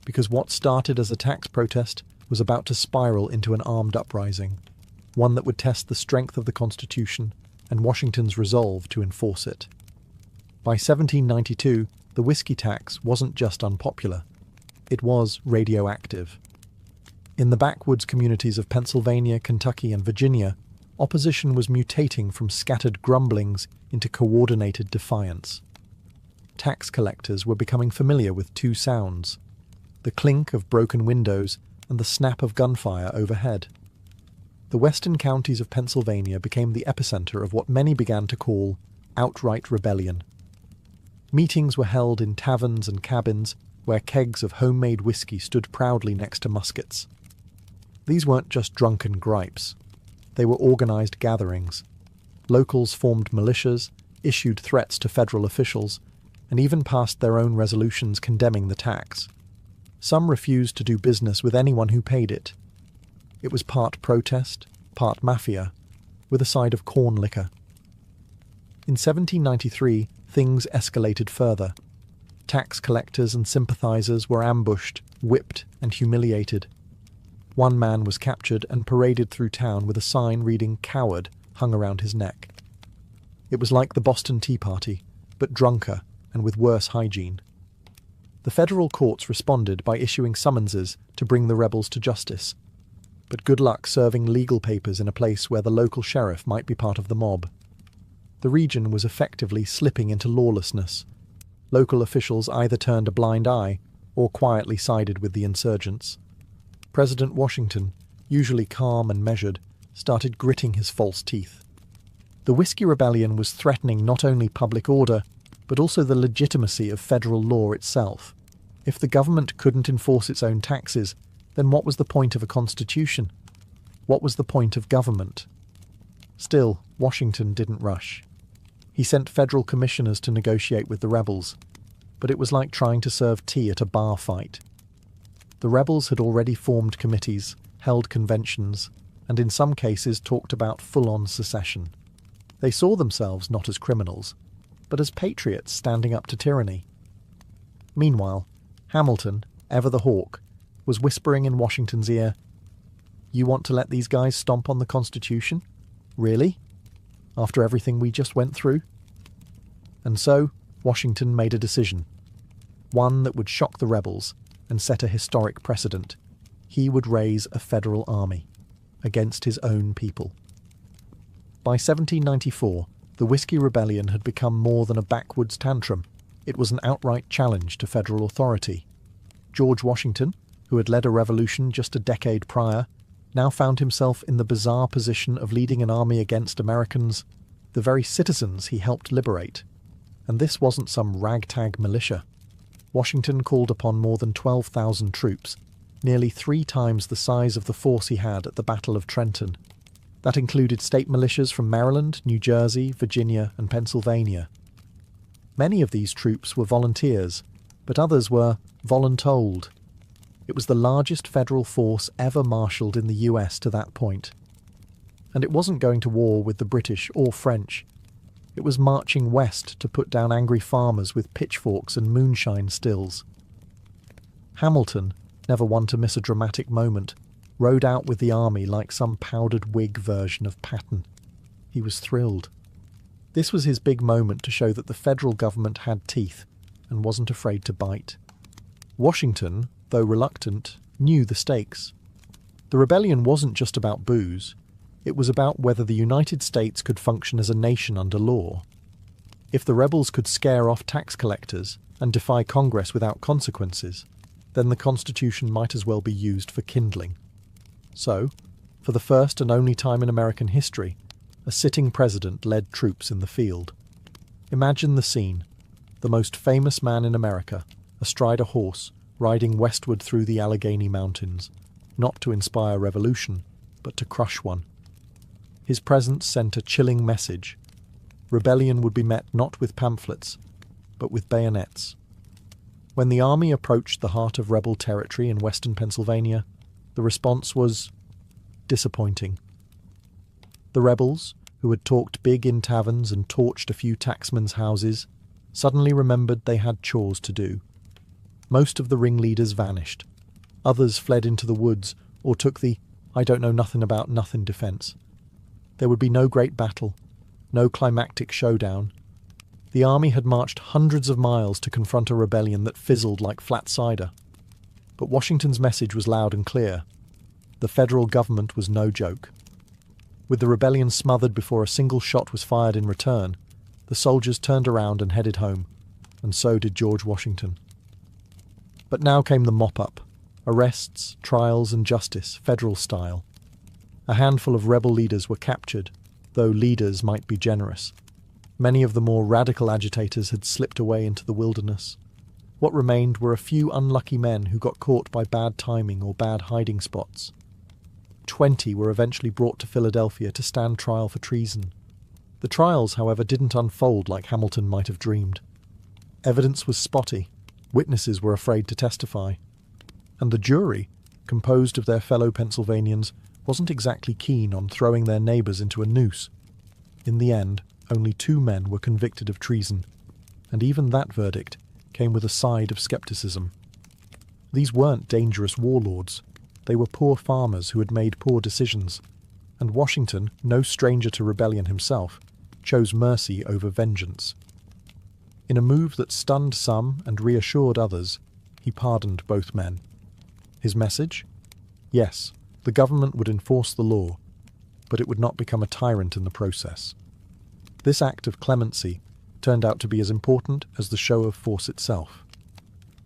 because what started as a tax protest was about to spiral into an armed uprising, one that would test the strength of the Constitution and Washington's resolve to enforce it. By 1792, the whiskey tax wasn't just unpopular, it was radioactive. In the backwoods communities of Pennsylvania, Kentucky, and Virginia, opposition was mutating from scattered grumblings into coordinated defiance. Tax collectors were becoming familiar with two sounds: the clink of broken windows and the snap of gunfire overhead. The western counties of Pennsylvania became the epicenter of what many began to call outright rebellion. Meetings were held in taverns and cabins where kegs of homemade whiskey stood proudly next to muskets. These weren't just drunken gripes. They were organized gatherings. Locals formed militias, issued threats to federal officials, and even passed their own resolutions condemning the tax. Some refused to do business with anyone who paid it. It was part protest, part mafia, with a side of corn liquor. In 1793, things escalated further. Tax collectors and sympathizers were ambushed, whipped, and humiliated. One man was captured and paraded through town with a sign reading "Coward" hung around his neck. It was like the Boston Tea Party, but drunker and with worse hygiene. The federal courts responded by issuing summonses to bring the rebels to justice. But good luck serving legal papers in a place where the local sheriff might be part of the mob. The region was effectively slipping into lawlessness. Local officials either turned a blind eye or quietly sided with the insurgents. President Washington, usually calm and measured, started gritting his false teeth. The Whiskey Rebellion was threatening not only public order, but also the legitimacy of federal law itself. If the government couldn't enforce its own taxes, then what was the point of a constitution? What was the point of government? Still, Washington didn't rush. He sent federal commissioners to negotiate with the rebels, but it was like trying to serve tea at a bar fight. The rebels had already formed committees, held conventions, and in some cases talked about full-on secession. They saw themselves not as criminals, but as patriots standing up to tyranny. Meanwhile, Hamilton, ever the hawk, was whispering in Washington's ear, "You want to let these guys stomp on the Constitution? Really? After everything we just went through?" And so, Washington made a decision. One that would shock the rebels and set a historic precedent. He would raise a federal army against his own people. By 1794, the Whiskey Rebellion had become more than a backwoods tantrum. It was an outright challenge to federal authority. George Washington, who had led a revolution just a decade prior, now found himself in the bizarre position of leading an army against Americans, the very citizens he helped liberate. And this wasn't some ragtag militia. Washington called upon more than 12,000 troops, nearly 3 times the size of the force he had at the Battle of Trenton. That included state militias from Maryland, New Jersey, Virginia, and Pennsylvania. Many of these troops were volunteers, but others were voluntold. It was the largest federal force ever marshalled in the US to that point. And it wasn't going to war with the British or French. It was marching west to put down angry farmers with pitchforks and moonshine stills. Hamilton, never one to miss a dramatic moment, rode out with the army like some powdered wig version of Patton. He was thrilled. This was his big moment to show that the federal government had teeth and wasn't afraid to bite. Washington, though reluctant, knew the stakes. The rebellion wasn't just about booze. It was about whether the United States could function as a nation under law. If the rebels could scare off tax collectors and defy Congress without consequences, then the Constitution might as well be used for kindling. So, for the first and only time in American history, a sitting president led troops in the field. Imagine the scene. The most famous man in America, astride a horse, riding westward through the Allegheny Mountains, not to inspire revolution, but to crush one. His presence sent a chilling message. Rebellion would be met not with pamphlets, but with bayonets. When the army approached the heart of rebel territory in western Pennsylvania, the response was disappointing. The rebels, who had talked big in taverns and torched a few tacksmen's houses, suddenly remembered they had chores to do. Most of the ringleaders vanished. Others fled into the woods or took the I don't know nothing about nothing defense. There would be no great battle, no climactic showdown. The army had marched hundreds of miles to confront a rebellion that fizzled like flat cider. But Washington's message was loud and clear. The federal government was no joke. With the rebellion smothered before a single shot was fired in return, the soldiers turned around and headed home, and so did George Washington. But now came the mop-up. Arrests, trials and justice, federal style. A handful of rebel leaders were captured, though leaders might be generous. Many of the more radical agitators had slipped away into the wilderness. What remained were a few unlucky men who got caught by bad timing or bad hiding spots. 20 were eventually brought to Philadelphia to stand trial for treason. The trials, however, didn't unfold like Hamilton might have dreamed. Evidence was spotty. Witnesses were afraid to testify. And the jury, composed of their fellow Pennsylvanians, wasn't exactly keen on throwing their neighbours into a noose. In the end, only 2 men were convicted of treason, and even that verdict came with a side of scepticism. These weren't dangerous warlords. They were poor farmers who had made poor decisions, and Washington, no stranger to rebellion himself, chose mercy over vengeance. In a move that stunned some and reassured others, he pardoned both men. His message? Yes, the government would enforce the law, but it would not become a tyrant in the process. This act of clemency turned out to be as important as the show of force itself.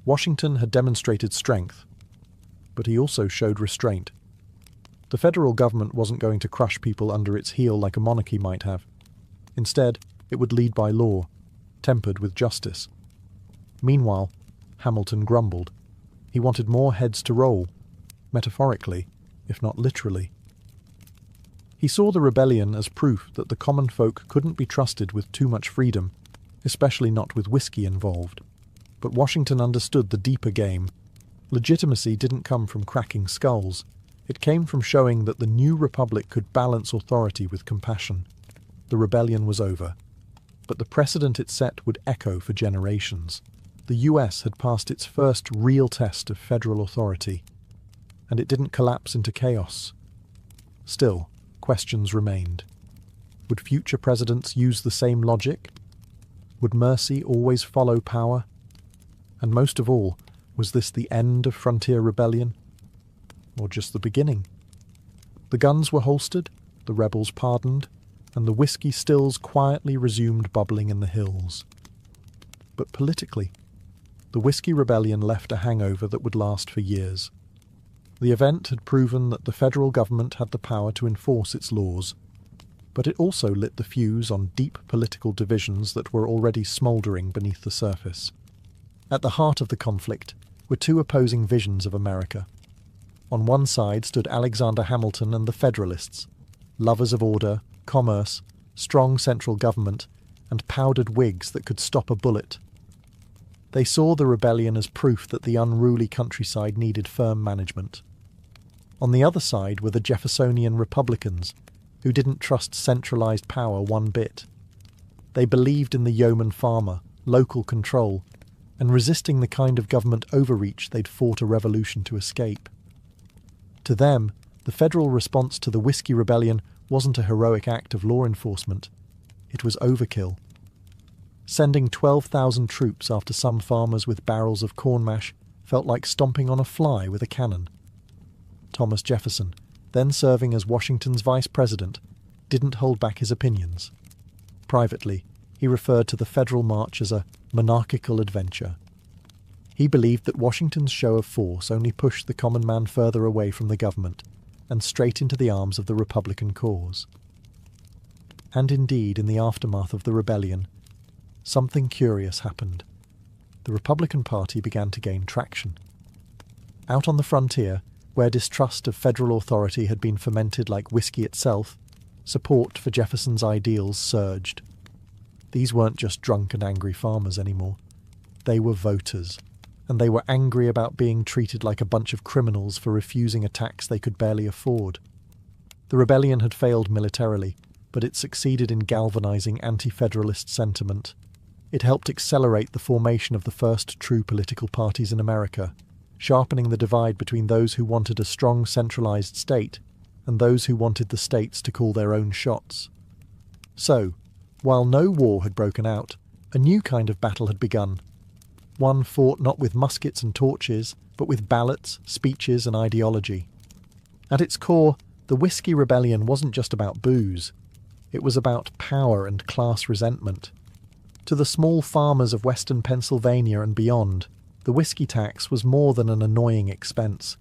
Washington had demonstrated strength, but he also showed restraint. The federal government wasn't going to crush people under its heel like a monarchy might have. Instead, it would lead by law, tempered with justice. Meanwhile, Hamilton grumbled. He wanted more heads to roll, metaphorically, if not literally. He saw the rebellion as proof that the common folk couldn't be trusted with too much freedom, especially not with whiskey involved. But Washington understood the deeper game. Legitimacy didn't come from cracking skulls. It came from showing that the new republic could balance authority with compassion. The rebellion was over, but the precedent it set would echo for generations. The US had passed its first real test of federal authority, and it didn't collapse into chaos. Still, questions remained. Would future presidents use the same logic? Would mercy always follow power? And most of all, was this the end of frontier rebellion? Or just the beginning? The guns were holstered, the rebels pardoned, and the whiskey stills quietly resumed bubbling in the hills. But politically, the Whiskey Rebellion left a hangover that would last for years. The event had proven that the federal government had the power to enforce its laws, but it also lit the fuse on deep political divisions that were already smouldering beneath the surface. At the heart of the conflict were 2 opposing visions of America. On one side stood Alexander Hamilton and the Federalists, lovers of order, commerce, strong central government, and powdered Whigs that could stop a bullet. They saw the rebellion as proof that the unruly countryside needed firm management. On the other side were the Jeffersonian Republicans, who didn't trust centralized power one bit. They believed in the yeoman farmer, local control, and resisting the kind of government overreach they'd fought a revolution to escape. To them, the federal response to the Whiskey Rebellion wasn't a heroic act of law enforcement. It was overkill. Sending 12,000 troops after some farmers with barrels of corn mash felt like stomping on a fly with a cannon. Thomas Jefferson, then serving as Washington's vice president, didn't hold back his opinions. Privately, he referred to the federal march as a monarchical adventure. He believed that Washington's show of force only pushed the common man further away from the government, and straight into the arms of the Republican cause. And indeed, in the aftermath of the rebellion, something curious happened. The Republican Party began to gain traction. Out on the frontier, where distrust of federal authority had been fermented like whiskey itself, support for Jefferson's ideals surged. These weren't just drunk and angry farmers anymore. They were voters, and they were angry about being treated like a bunch of criminals for refusing a tax they could barely afford. The rebellion had failed militarily, but it succeeded in galvanizing anti-federalist sentiment. It helped accelerate the formation of the first true political parties in America, sharpening the divide between those who wanted a strong centralized state and those who wanted the states to call their own shots. So, while no war had broken out, a new kind of battle had begun. One fought not with muskets and torches, but with ballots, speeches, and ideology. At its core, the Whiskey Rebellion wasn't just about booze. It was about power and class resentment. To the small farmers of western Pennsylvania and beyond, the whiskey tax was more than an annoying expense.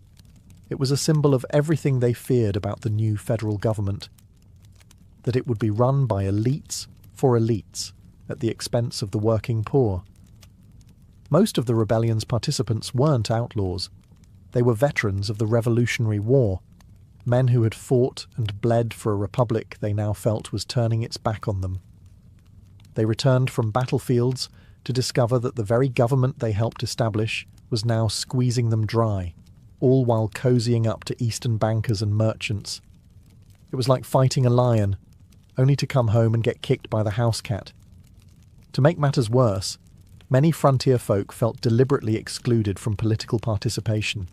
It was a symbol of everything they feared about the new federal government. That it would be run by elites for elites, at the expense of the working poor. Most of the rebellion's participants weren't outlaws. They were veterans of the Revolutionary War, men who had fought and bled for a republic they now felt was turning its back on them. They returned from battlefields to discover that the very government they helped establish was now squeezing them dry, all while cozying up to Eastern bankers and merchants. It was like fighting a lion, only to come home and get kicked by the house cat. To make matters worse, many frontier folk felt deliberately excluded from political participation.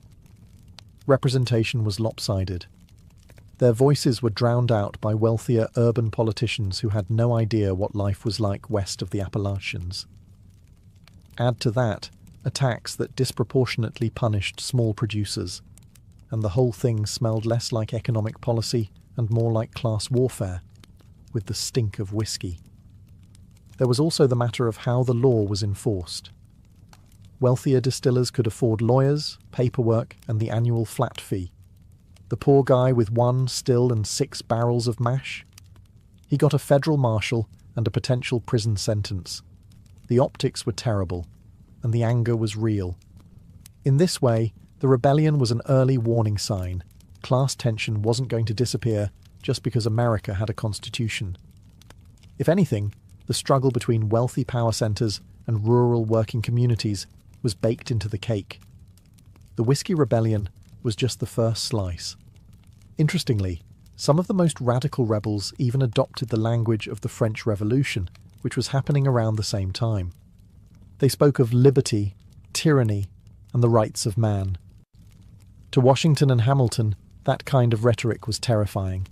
Representation was lopsided. Their voices were drowned out by wealthier urban politicians who had no idea what life was like west of the Appalachians. Add to that a tax that disproportionately punished small producers, and the whole thing smelled less like economic policy and more like class warfare, with the stink of whiskey. There was also the matter of how the law was enforced. Wealthier distillers could afford lawyers, paperwork, and the annual flat fee. The poor guy with 1 still and 6 barrels of mash? He got a federal marshal and a potential prison sentence. The optics were terrible, and the anger was real. In this way, the rebellion was an early warning sign. Class tension wasn't going to disappear just because America had a constitution. If anything, the struggle between wealthy power centers and rural working communities was baked into the cake. The Whiskey Rebellion was just the first slice. Interestingly, some of the most radical rebels even adopted the language of the French Revolution, which was happening around the same time. They spoke of liberty, tyranny, and the rights of man. To Washington and Hamilton, that kind of rhetoric was terrifying.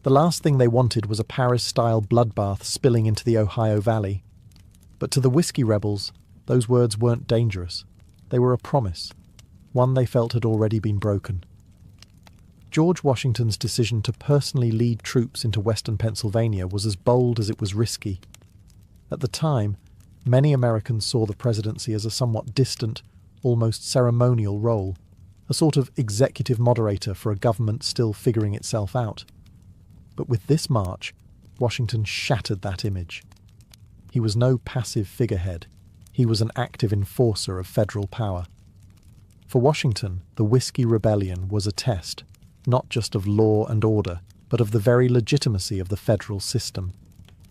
The last thing they wanted was a Paris-style bloodbath spilling into the Ohio Valley. But to the whiskey rebels, those words weren't dangerous. They were a promise, one they felt had already been broken. George Washington's decision to personally lead troops into western Pennsylvania was as bold as it was risky. At the time, many Americans saw the presidency as a somewhat distant, almost ceremonial role, a sort of executive moderator for a government still figuring itself out. But with this march, Washington shattered that image. He was no passive figurehead. He was an active enforcer of federal power. For Washington, the Whiskey Rebellion was a test, not just of law and order, but of the very legitimacy of the federal system.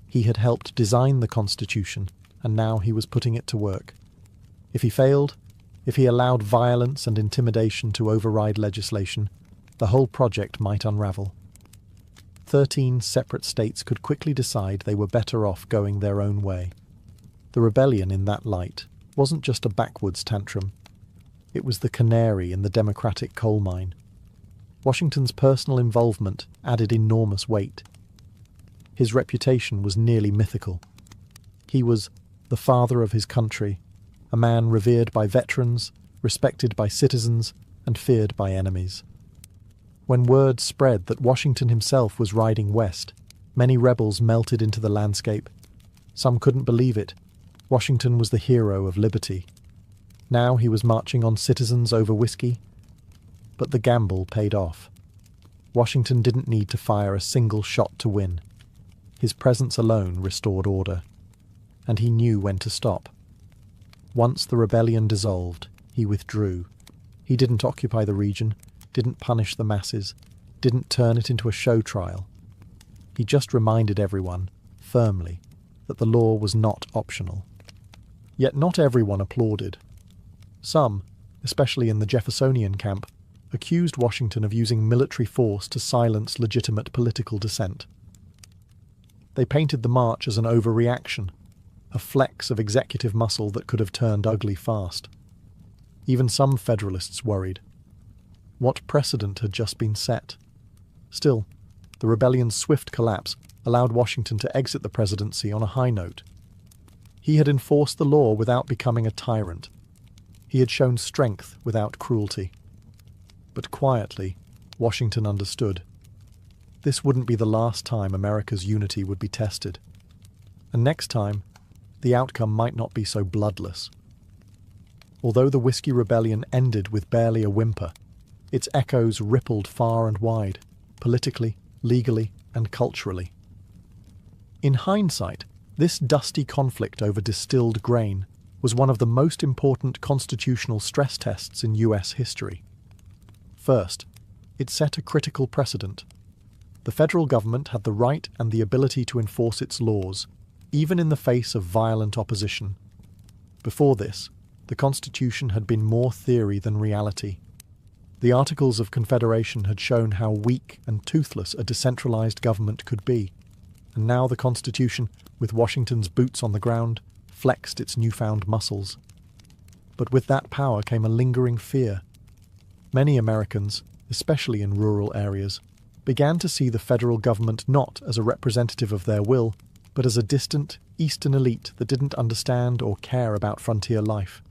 He had helped design the Constitution, and now he was putting it to work. If he failed, if he allowed violence and intimidation to override legislation, the whole project might unravel. 13 separate states could quickly decide they were better off going their own way. The rebellion, in that light, wasn't just a backwoods tantrum. It was the canary in the Democratic coal mine. Washington's personal involvement added enormous weight. His reputation was nearly mythical. He was the father of his country, a man revered by veterans, respected by citizens, and feared by enemies. When word spread that Washington himself was riding west, many rebels melted into the landscape. Some couldn't believe it. Washington was the hero of liberty. Now he was marching on citizens over whiskey. But the gamble paid off. Washington didn't need to fire a single shot to win. His presence alone restored order, and he knew when to stop. Once the rebellion dissolved, he withdrew. He didn't occupy the region, didn't punish the masses, didn't turn it into a show trial. He just reminded everyone, firmly, that the law was not optional. Yet not everyone applauded. Some, especially in the Jeffersonian camp, accused Washington of using military force to silence legitimate political dissent. They painted the march as an overreaction, a flex of executive muscle that could have turned ugly fast. Even some Federalists worried. What precedent had just been set? Still, the rebellion's swift collapse allowed Washington to exit the presidency on a high note. He had enforced the law without becoming a tyrant. He had shown strength without cruelty. But quietly, Washington understood. This wouldn't be the last time America's unity would be tested. And next time, the outcome might not be so bloodless. Although the Whiskey Rebellion ended with barely a whimper, its echoes rippled far and wide, politically, legally, and culturally. In hindsight, this dusty conflict over distilled grain was one of the most important constitutional stress tests in US history. First, it set a critical precedent. The federal government had the right and the ability to enforce its laws, even in the face of violent opposition. Before this, the Constitution had been more theory than reality. The Articles of Confederation had shown how weak and toothless a decentralized government could be, and now the Constitution, with Washington's boots on the ground, flexed its newfound muscles. But with that power came a lingering fear. Many Americans, especially in rural areas, began to see the federal government not as a representative of their will, but as a distant, eastern elite that didn't understand or care about frontier life.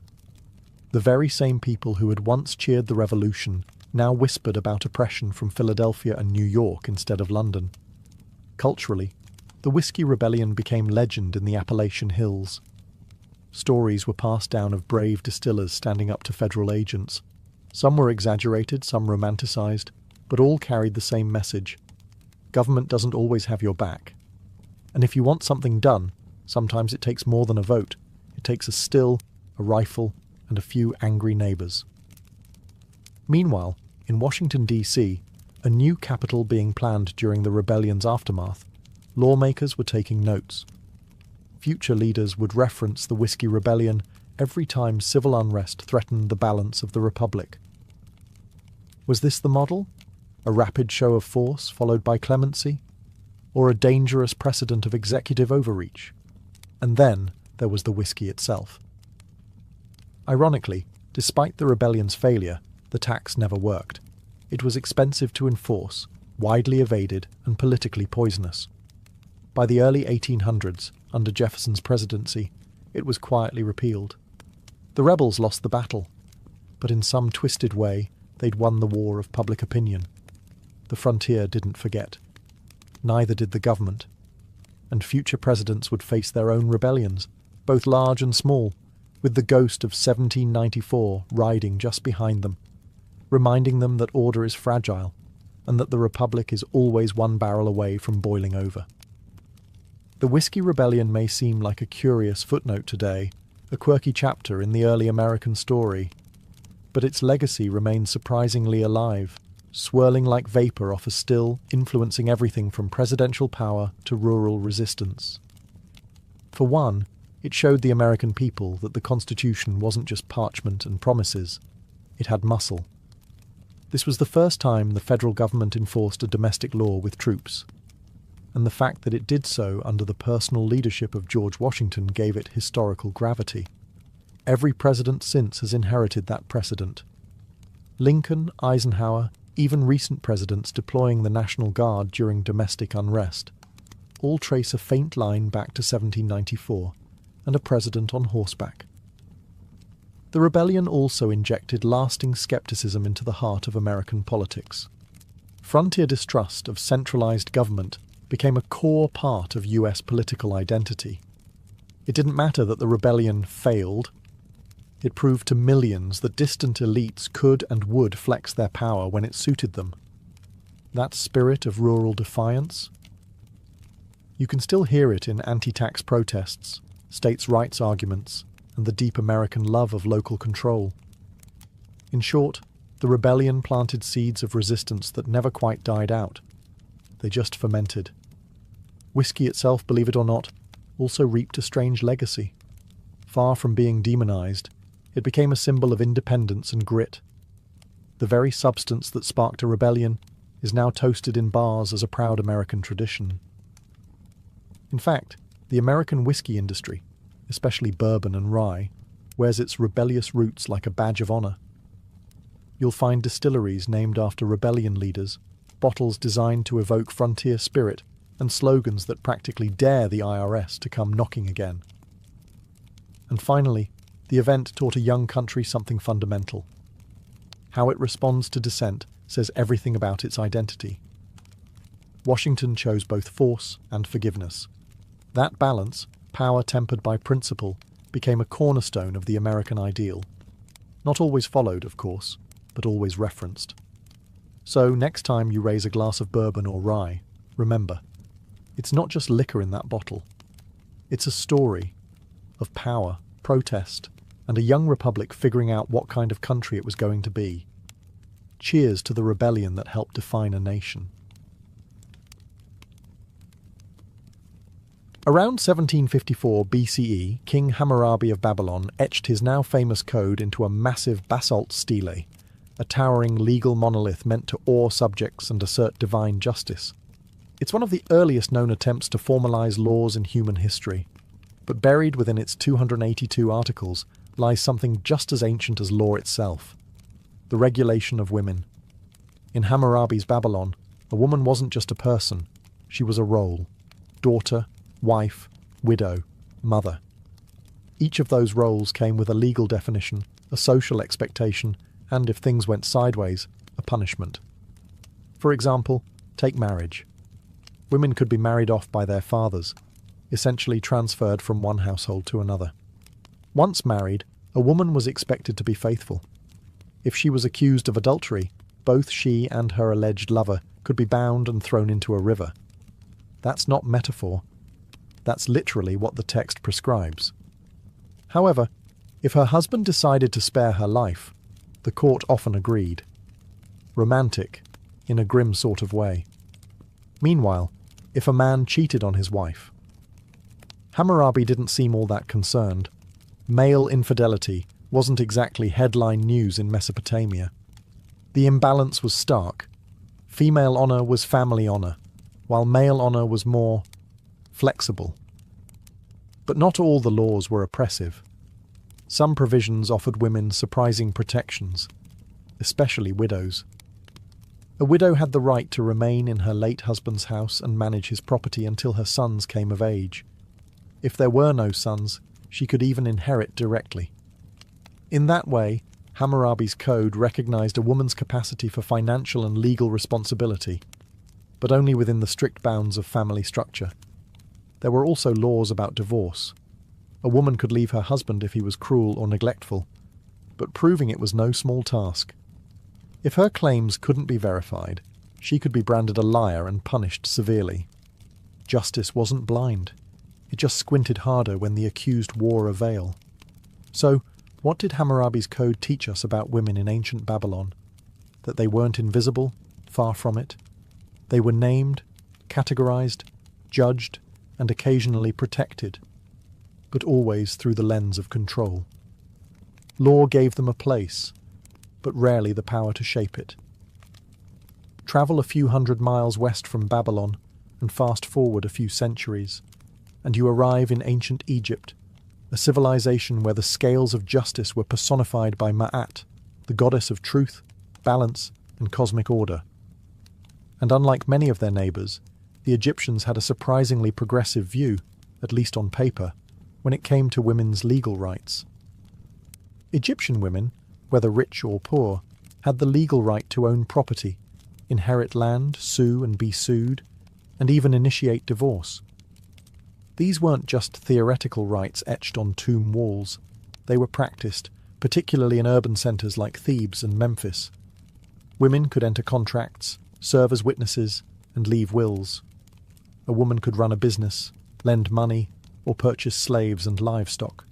The very same people who had once cheered the revolution now whispered about oppression from Philadelphia and New York instead of London. Culturally, the Whiskey Rebellion became legend in the Appalachian Hills. Stories were passed down of brave distillers standing up to federal agents. Some were exaggerated, some romanticized, but all carried the same message. Government doesn't always have your back. And if you want something done, sometimes it takes more than a vote. It takes a still, a rifle, and a few angry neighbors. Meanwhile, in Washington, D.C., a new capital being planned during the rebellion's aftermath, lawmakers were taking notes. Future leaders would reference the Whiskey Rebellion every time civil unrest threatened the balance of the Republic. Was this the model? A rapid show of force followed by clemency? Or a dangerous precedent of executive overreach? And then there was the whiskey itself. Ironically, despite the rebellion's failure, the tax never worked. It was expensive to enforce, widely evaded, and politically poisonous. By the early 1800s, under Jefferson's presidency, it was quietly repealed. The rebels lost the battle, but in some twisted way, they'd won the war of public opinion. The frontier didn't forget. Neither did the government. And future presidents would face their own rebellions, both large and small, with the ghost of 1794 riding just behind them, reminding them that order is fragile, and that the Republic is always one barrel away from boiling over. The Whiskey Rebellion may seem like a curious footnote today, a quirky chapter in the early American story, but its legacy remains surprisingly alive, swirling like vapor off a still, influencing everything from presidential power to rural resistance. For one, it showed the American people that the Constitution wasn't just parchment and promises, it had muscle. This was the first time the federal government enforced a domestic law with troops, and the fact that it did so under the personal leadership of George Washington gave it historical gravity. Every president since has inherited that precedent. Lincoln, Eisenhower, even recent presidents deploying the National Guard during domestic unrest, all trace a faint line back to 1794 and a president on horseback. The rebellion also injected lasting skepticism into the heart of American politics. Frontier distrust of centralized government became a core part of US political identity. It didn't matter that the rebellion failed. It proved to millions that distant elites could and would flex their power when it suited them. That spirit of rural defiance? You can still hear it in anti-tax protests, states' rights arguments, and the deep American love of local control. In short, the rebellion planted seeds of resistance that never quite died out. They just fermented. Whiskey itself, believe it or not, also reaped a strange legacy. Far from being demonized, it became a symbol of independence and grit. The very substance that sparked a rebellion is now toasted in bars as a proud American tradition. In fact, the American whiskey industry, especially bourbon and rye, wears its rebellious roots like a badge of honor. You'll find distilleries named after rebellion leaders, bottles designed to evoke frontier spirit, and slogans that practically dare the IRS to come knocking again. And finally, the event taught a young country something fundamental. How it responds to dissent says everything about its identity. Washington chose both force and forgiveness. That balance, power tempered by principle, became a cornerstone of the American ideal. Not always followed, of course, but always referenced. So next time you raise a glass of bourbon or rye, remember, it's not just liquor in that bottle. It's a story of power, protest, and a young republic figuring out what kind of country it was going to be. Cheers to the rebellion that helped define a nation. Around 1754 BCE, King Hammurabi of Babylon etched his now famous code into a massive basalt stele, a towering legal monolith meant to awe subjects and assert divine justice. It's one of the earliest known attempts to formalize laws in human history, but buried within its 282 articles lies something just as ancient as law itself: the regulation of women. In Hammurabi's Babylon, a woman wasn't just a person, she was a role: daughter, wife, widow, mother. Each of those roles came with a legal definition, a social expectation, and if things went sideways, a punishment. For example, take marriage. Women could be married off by their fathers, essentially transferred from one household to another. Once married, a woman was expected to be faithful. If she was accused of adultery, both she and her alleged lover could be bound and thrown into a river. That's not metaphor. That's literally what the text prescribes. However, if her husband decided to spare her life, the court often agreed. Romantic, in a grim sort of way. Meanwhile, if a man cheated on his wife, Hammurabi didn't seem all that concerned. Male infidelity wasn't exactly headline news in Mesopotamia. The imbalance was stark. Female honor was family honor, while male honor was more flexible. But not all the laws were oppressive. Some provisions offered women surprising protections, especially widows. A widow had the right to remain in her late husband's house and manage his property until her sons came of age. If there were no sons, she could even inherit directly. In that way, Hammurabi's code recognized a woman's capacity for financial and legal responsibility, but only within the strict bounds of family structure. There were also laws about divorce. A woman could leave her husband if he was cruel or neglectful, but proving it was no small task. If her claims couldn't be verified, she could be branded a liar and punished severely. Justice wasn't blind. It just squinted harder when the accused wore a veil. So, what did Hammurabi's code teach us about women in ancient Babylon? That they weren't invisible? Far from it. They were named, categorized, judged, and occasionally protected, but always through the lens of control. Law gave them a place, but rarely the power to shape it. Travel a few hundred miles west from Babylon, and fast forward a few centuries, and you arrive in ancient Egypt, a civilization where the scales of justice were personified by Ma'at, the goddess of truth, balance, and cosmic order. And unlike many of their neighbours, the Egyptians had a surprisingly progressive view, at least on paper, when it came to women's legal rights. Egyptian women, whether rich or poor, had the legal right to own property, inherit land, sue and be sued, and even initiate divorce. These weren't just theoretical rights etched on tomb walls. They were practiced, particularly in urban centres like Thebes and Memphis. Women could enter contracts, serve as witnesses, and leave wills. A woman could run a business, lend money, or purchase slaves and livestock.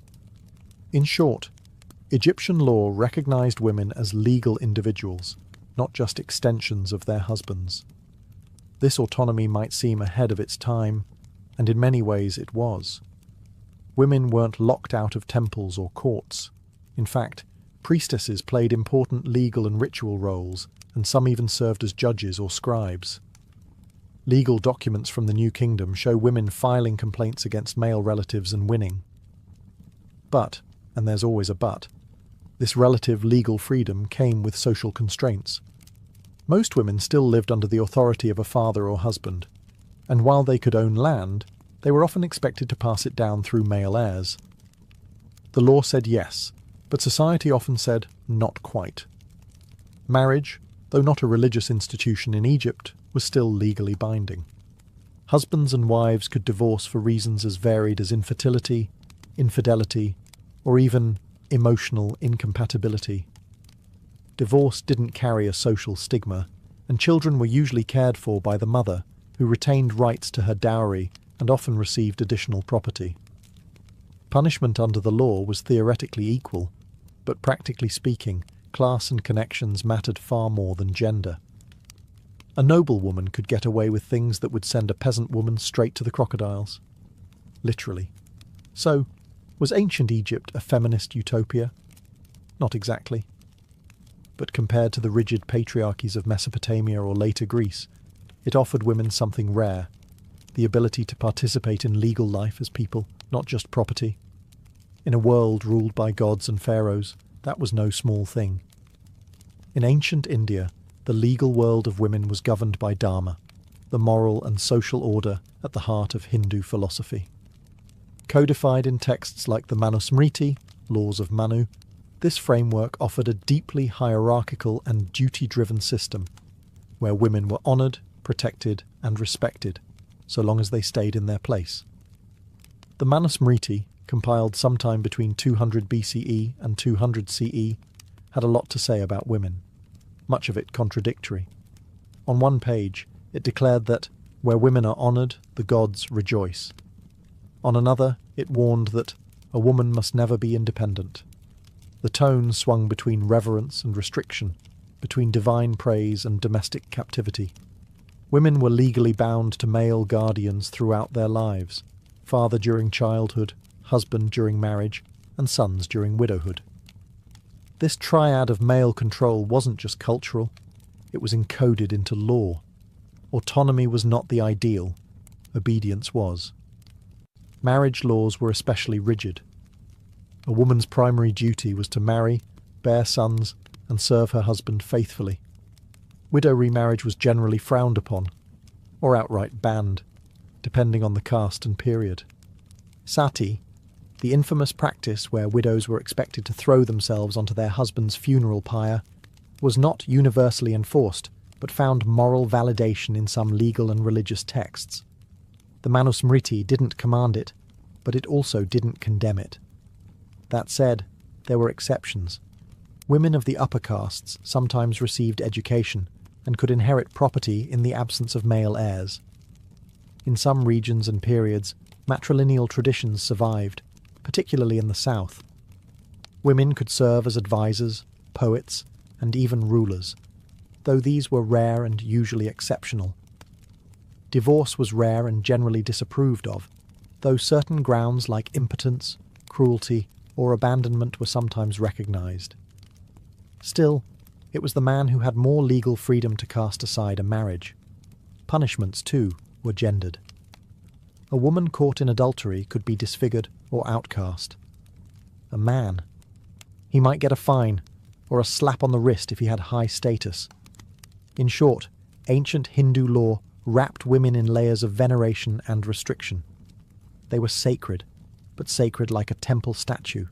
In short, Egyptian law recognized women as legal individuals, not just extensions of their husbands. This autonomy might seem ahead of its time, and in many ways it was. Women weren't locked out of temples or courts. In fact, priestesses played important legal and ritual roles, and some even served as judges or scribes. Legal documents from the New Kingdom show women filing complaints against male relatives and winning. But, and there's always a but, this relative legal freedom came with social constraints. Most women still lived under the authority of a father or husband, and while they could own land, they were often expected to pass it down through male heirs. The law said yes, but society often said not quite. Marriage, though not a religious institution in Egypt, was still legally binding. Husbands and wives could divorce for reasons as varied as infertility, infidelity, or even emotional incompatibility. Divorce didn't carry a social stigma, and children were usually cared for by the mother, who retained rights to her dowry and often received additional property. Punishment under the law was theoretically equal, but practically speaking, class and connections mattered far more than gender. A noblewoman could get away with things that would send a peasant woman straight to the crocodiles. Literally. So, was ancient Egypt a feminist utopia? Not exactly. But compared to the rigid patriarchies of Mesopotamia or later Greece, it offered women something rare: the ability to participate in legal life as people, not just property. In a world ruled by gods and pharaohs, that was no small thing. In ancient India, the legal world of women was governed by Dharma, the moral and social order at the heart of Hindu philosophy. Codified in texts like the Manusmriti, Laws of Manu, this framework offered a deeply hierarchical and duty-driven system, where women were honoured, protected, and respected, so long as they stayed in their place. The Manusmriti, compiled sometime between 200 BCE and 200 CE, had a lot to say about women, much of it contradictory. On one page, it declared that, where women are honoured, the gods rejoice. On another, it warned that a woman must never be independent. The tone swung between reverence and restriction, between divine praise and domestic captivity. Women were legally bound to male guardians throughout their lives: father during childhood, husband during marriage, and sons during widowhood. This triad of male control wasn't just cultural, it was encoded into law. Autonomy was not the ideal, obedience was. Marriage laws were especially rigid. A woman's primary duty was to marry, bear sons, and serve her husband faithfully. Widow remarriage was generally frowned upon, or outright banned, depending on the caste and period. Sati, the infamous practice where widows were expected to throw themselves onto their husband's funeral pyre, was not universally enforced, but found moral validation in some legal and religious texts. The Manusmriti didn't command it, but it also didn't condemn it. That said, there were exceptions. Women of the upper castes sometimes received education and could inherit property in the absence of male heirs. In some regions and periods, matrilineal traditions survived, particularly in the south. Women could serve as advisors, poets, and even rulers, though these were rare and usually exceptional. Divorce was rare and generally disapproved of, though certain grounds like impotence, cruelty, or abandonment were sometimes recognized. Still, it was the man who had more legal freedom to cast aside a marriage. Punishments, too, were gendered. A woman caught in adultery could be disfigured or outcast. A man, he might get a fine or a slap on the wrist if he had high status. In short, ancient Hindu law wrapped women in layers of veneration and restriction. They were sacred, but sacred like a temple statue,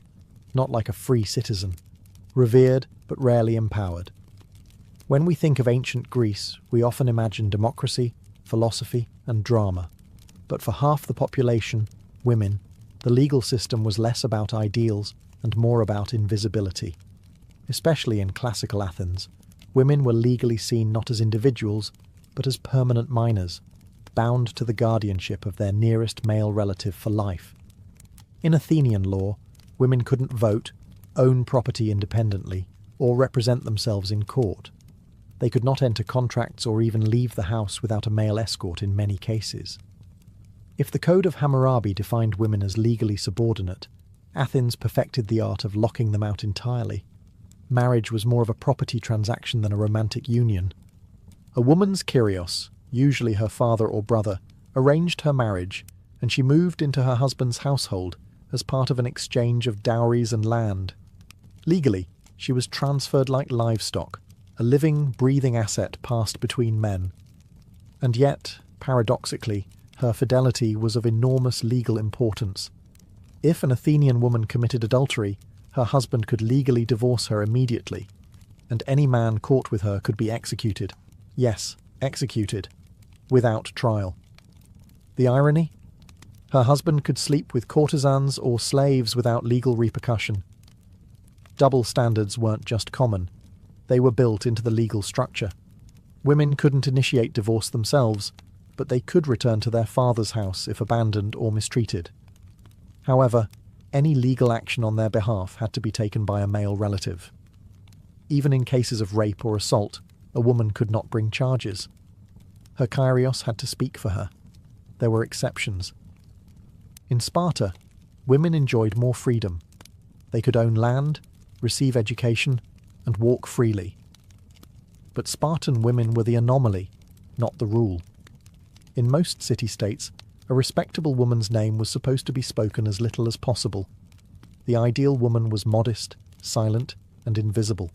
not like a free citizen, revered but rarely empowered. When we think of ancient Greece, we often imagine democracy, philosophy, and drama. But for half the population, women, the legal system was less about ideals and more about invisibility. Especially in classical Athens, women were legally seen not as individuals, but as permanent minors, bound to the guardianship of their nearest male relative for life. In Athenian law, women couldn't vote, own property independently, or represent themselves in court. They could not enter contracts or even leave the house without a male escort in many cases. If the Code of Hammurabi defined women as legally subordinate, Athens perfected the art of locking them out entirely. Marriage was more of a property transaction than a romantic union. A woman's kyrios, usually her father or brother, arranged her marriage, and she moved into her husband's household as part of an exchange of dowries and land. Legally, she was transferred like livestock, a living, breathing asset passed between men. And yet, paradoxically, her fidelity was of enormous legal importance. If an Athenian woman committed adultery, her husband could legally divorce her immediately, and any man caught with her could be executed. Yes, executed, without trial. The irony? Her husband could sleep with courtesans or slaves without legal repercussion. Double standards weren't just common, they were built into the legal structure. Women couldn't initiate divorce themselves, but they could return to their father's house if abandoned or mistreated. However, any legal action on their behalf had to be taken by a male relative. Even in cases of rape or assault, a woman could not bring charges. Her kyrios had to speak for her. There were exceptions. In Sparta, women enjoyed more freedom. They could own land, receive education, and walk freely. But Spartan women were the anomaly, not the rule. In most city-states, a respectable woman's name was supposed to be spoken as little as possible. The ideal woman was modest, silent, and invisible.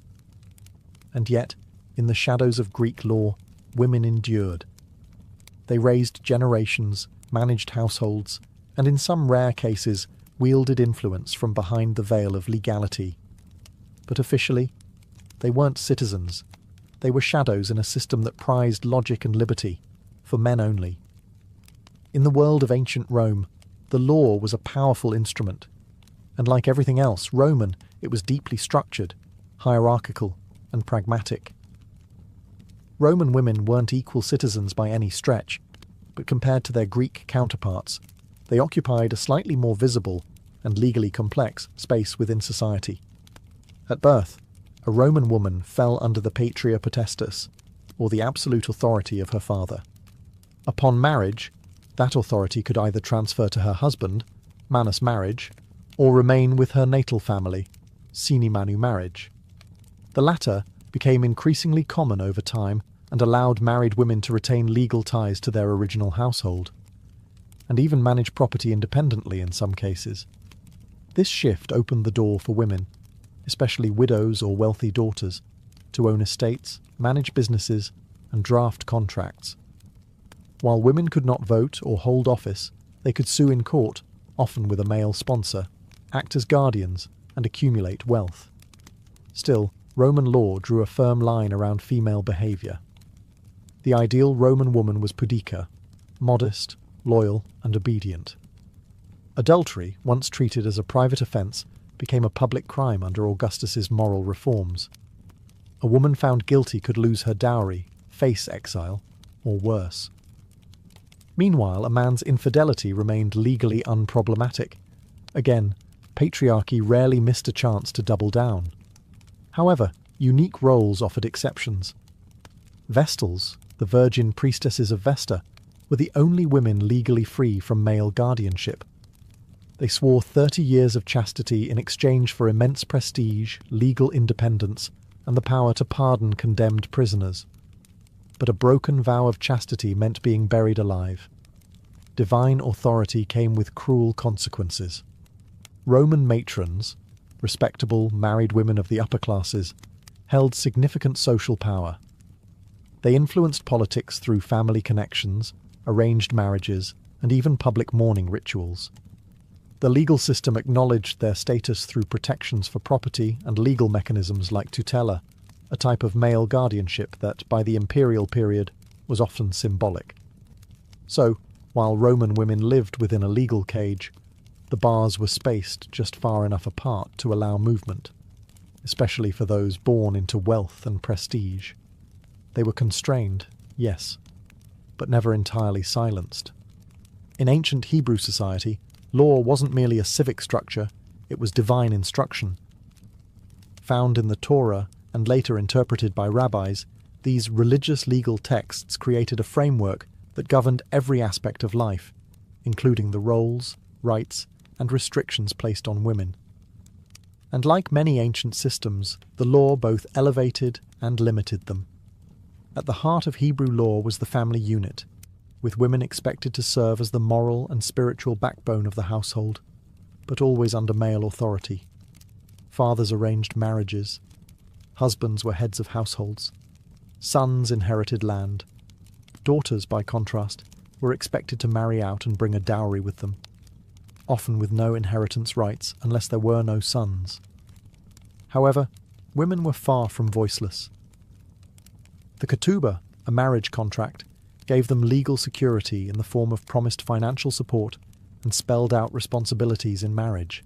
And yet, in the shadows of Greek law, women endured. They raised generations, managed households, and in some rare cases, wielded influence from behind the veil of legality. But officially, they weren't citizens. They were shadows in a system that prized logic and liberty, for men only. In the world of ancient Rome, the law was a powerful instrument, and like everything else Roman, it was deeply structured, hierarchical, and pragmatic. Roman women weren't equal citizens by any stretch, but compared to their Greek counterparts, they occupied a slightly more visible and legally complex space within society. At birth, a Roman woman fell under the patria potestas, or the absolute authority of her father. Upon marriage, that authority could either transfer to her husband, manus marriage, or remain with her natal family, sine manu marriage. The latter became increasingly common over time and allowed married women to retain legal ties to their original household, and even manage property independently in some cases. This shift opened the door for women, especially widows or wealthy daughters, to own estates, manage businesses, and draft contracts. While women could not vote or hold office, they could sue in court, often with a male sponsor, act as guardians, and accumulate wealth. Still, Roman law drew a firm line around female behaviour. The ideal Roman woman was pudica, modest, loyal, and obedient. Adultery, once treated as a private offence, became a public crime under Augustus's moral reforms. A woman found guilty could lose her dowry, face exile, or worse. Meanwhile, a man's infidelity remained legally unproblematic. Again, patriarchy rarely missed a chance to double down. However, unique roles offered exceptions. Vestals, the virgin priestesses of Vesta, were the only women legally free from male guardianship. They swore 30 years of chastity in exchange for immense prestige, legal independence, and the power to pardon condemned prisoners. But a broken vow of chastity meant being buried alive. Divine authority came with cruel consequences. Roman matrons, respectable married women of the upper classes, held significant social power. They influenced politics through family connections, arranged marriages, and even public mourning rituals. The legal system acknowledged their status through protections for property and legal mechanisms like tutela, a type of male guardianship that, by the imperial period, was often symbolic. So, while Roman women lived within a legal cage, the bars were spaced just far enough apart to allow movement, especially for those born into wealth and prestige. They were constrained, yes, but never entirely silenced. In ancient Hebrew society, law wasn't merely a civic structure, it was divine instruction. Found in the Torah and later interpreted by rabbis, these religious legal texts created a framework that governed every aspect of life, including the roles, rights, and restrictions placed on women. And like many ancient systems, the law both elevated and limited them. At the heart of Hebrew law was the family unit, with women expected to serve as the moral and spiritual backbone of the household, but always under male authority. Fathers arranged marriages. Husbands were heads of households. Sons inherited land. Daughters, by contrast, were expected to marry out and bring a dowry with them, often with no inheritance rights unless there were no sons. However, women were far from voiceless. The ketubah, a marriage contract, gave them legal security in the form of promised financial support and spelled out responsibilities in marriage.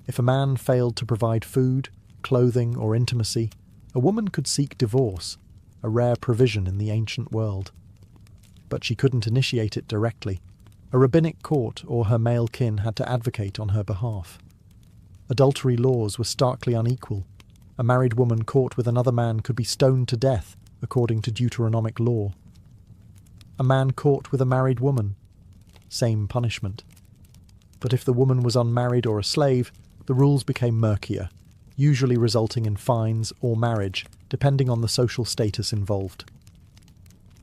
If a man failed to provide food, clothing, or intimacy, a woman could seek divorce, a rare provision in the ancient world. But she couldn't initiate it directly. A rabbinic court or her male kin had to advocate on her behalf. Adultery laws were starkly unequal. A married woman caught with another man could be stoned to death, according to Deuteronomic law. A man caught with a married woman, same punishment. But if the woman was unmarried or a slave, the rules became murkier, usually resulting in fines or marriage, depending on the social status involved.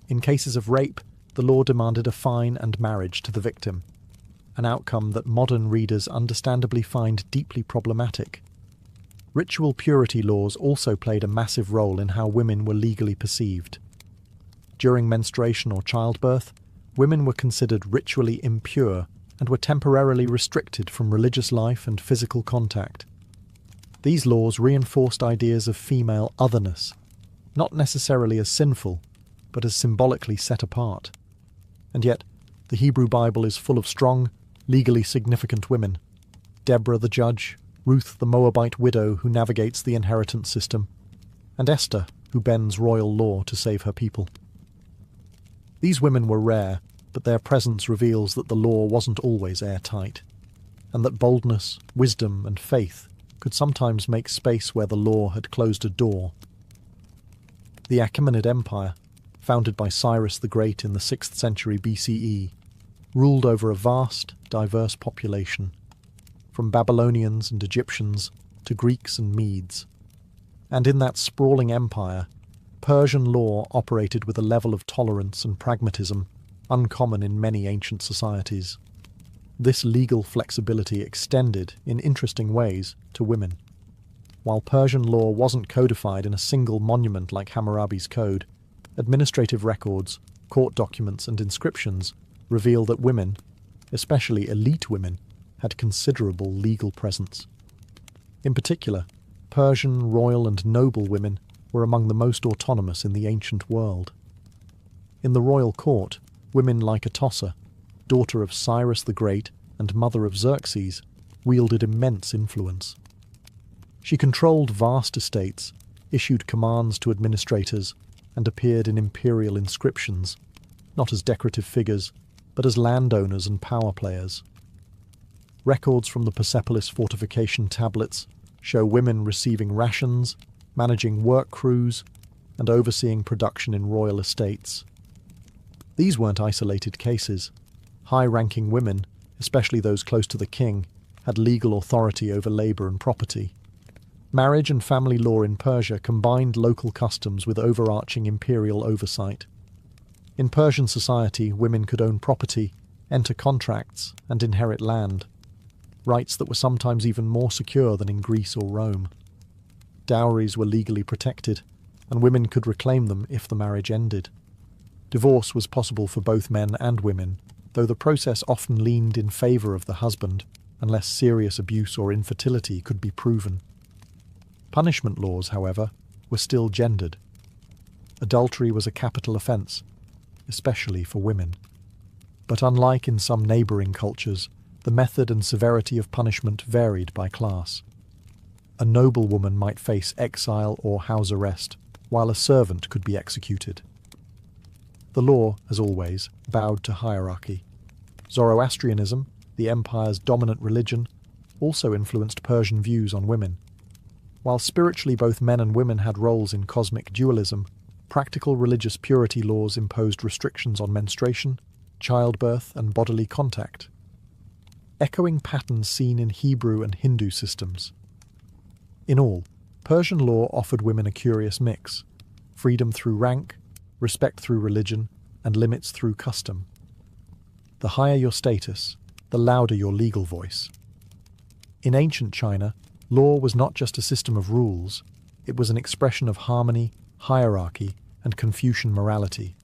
In cases of rape, the law demanded a fine and marriage to the victim, an outcome that modern readers understandably find deeply problematic. Ritual purity laws also played a massive role in how women were legally perceived. During menstruation or childbirth, women were considered ritually impure and were temporarily restricted from religious life and physical contact. These laws reinforced ideas of female otherness, not necessarily as sinful, but as symbolically set apart. And yet, the Hebrew Bible is full of strong, legally significant women. Deborah the judge, Ruth the Moabite widow who navigates the inheritance system, and Esther, who bends royal law to save her people. These women were rare, but their presence reveals that the law wasn't always airtight, and that boldness, wisdom, and faith could sometimes make space where the law had closed a door. The Achaemenid Empire, founded by Cyrus the Great in the 6th century BCE, ruled over a vast, diverse population, from Babylonians and Egyptians to Greeks and Medes. And in that sprawling empire, Persian law operated with a level of tolerance and pragmatism uncommon in many ancient societies. This legal flexibility extended, in interesting ways, to women. While Persian law wasn't codified in a single monument like Hammurabi's Code, administrative records, court documents, and inscriptions reveal that women, especially elite women, had considerable legal presence. In particular, Persian royal and noble women were among the most autonomous in the ancient world. In the royal court, women like Atossa, daughter of Cyrus the Great and mother of Xerxes, wielded immense influence. She controlled vast estates, issued commands to administrators, and appeared in imperial inscriptions, not as decorative figures, but as landowners and power players. Records from the Persepolis fortification tablets show women receiving rations, managing work crews, and overseeing production in royal estates. These weren't isolated cases. High-ranking women, especially those close to the king, had legal authority over labour and property. Marriage and family law in Persia combined local customs with overarching imperial oversight. In Persian society, women could own property, enter contracts, and inherit land, rights that were sometimes even more secure than in Greece or Rome. Dowries were legally protected, and women could reclaim them if the marriage ended. Divorce was possible for both men and women, though the process often leaned in favour of the husband, unless serious abuse or infertility could be proven. Punishment laws, however, were still gendered. Adultery was a capital offence, especially for women. But unlike in some neighbouring cultures, the method and severity of punishment varied by class. A noblewoman might face exile or house arrest, while a servant could be executed. The law, as always, bowed to hierarchy. Zoroastrianism, the empire's dominant religion, also influenced Persian views on women. While spiritually both men and women had roles in cosmic dualism, practical religious purity laws imposed restrictions on menstruation, childbirth, and bodily contact, echoing patterns seen in Hebrew and Hindu systems. In all, Persian law offered women a curious mix: freedom through rank, respect through religion, and limits through custom. The higher your status, the louder your legal voice. In ancient China, law was not just a system of rules, it was an expression of harmony, hierarchy, and Confucian morality.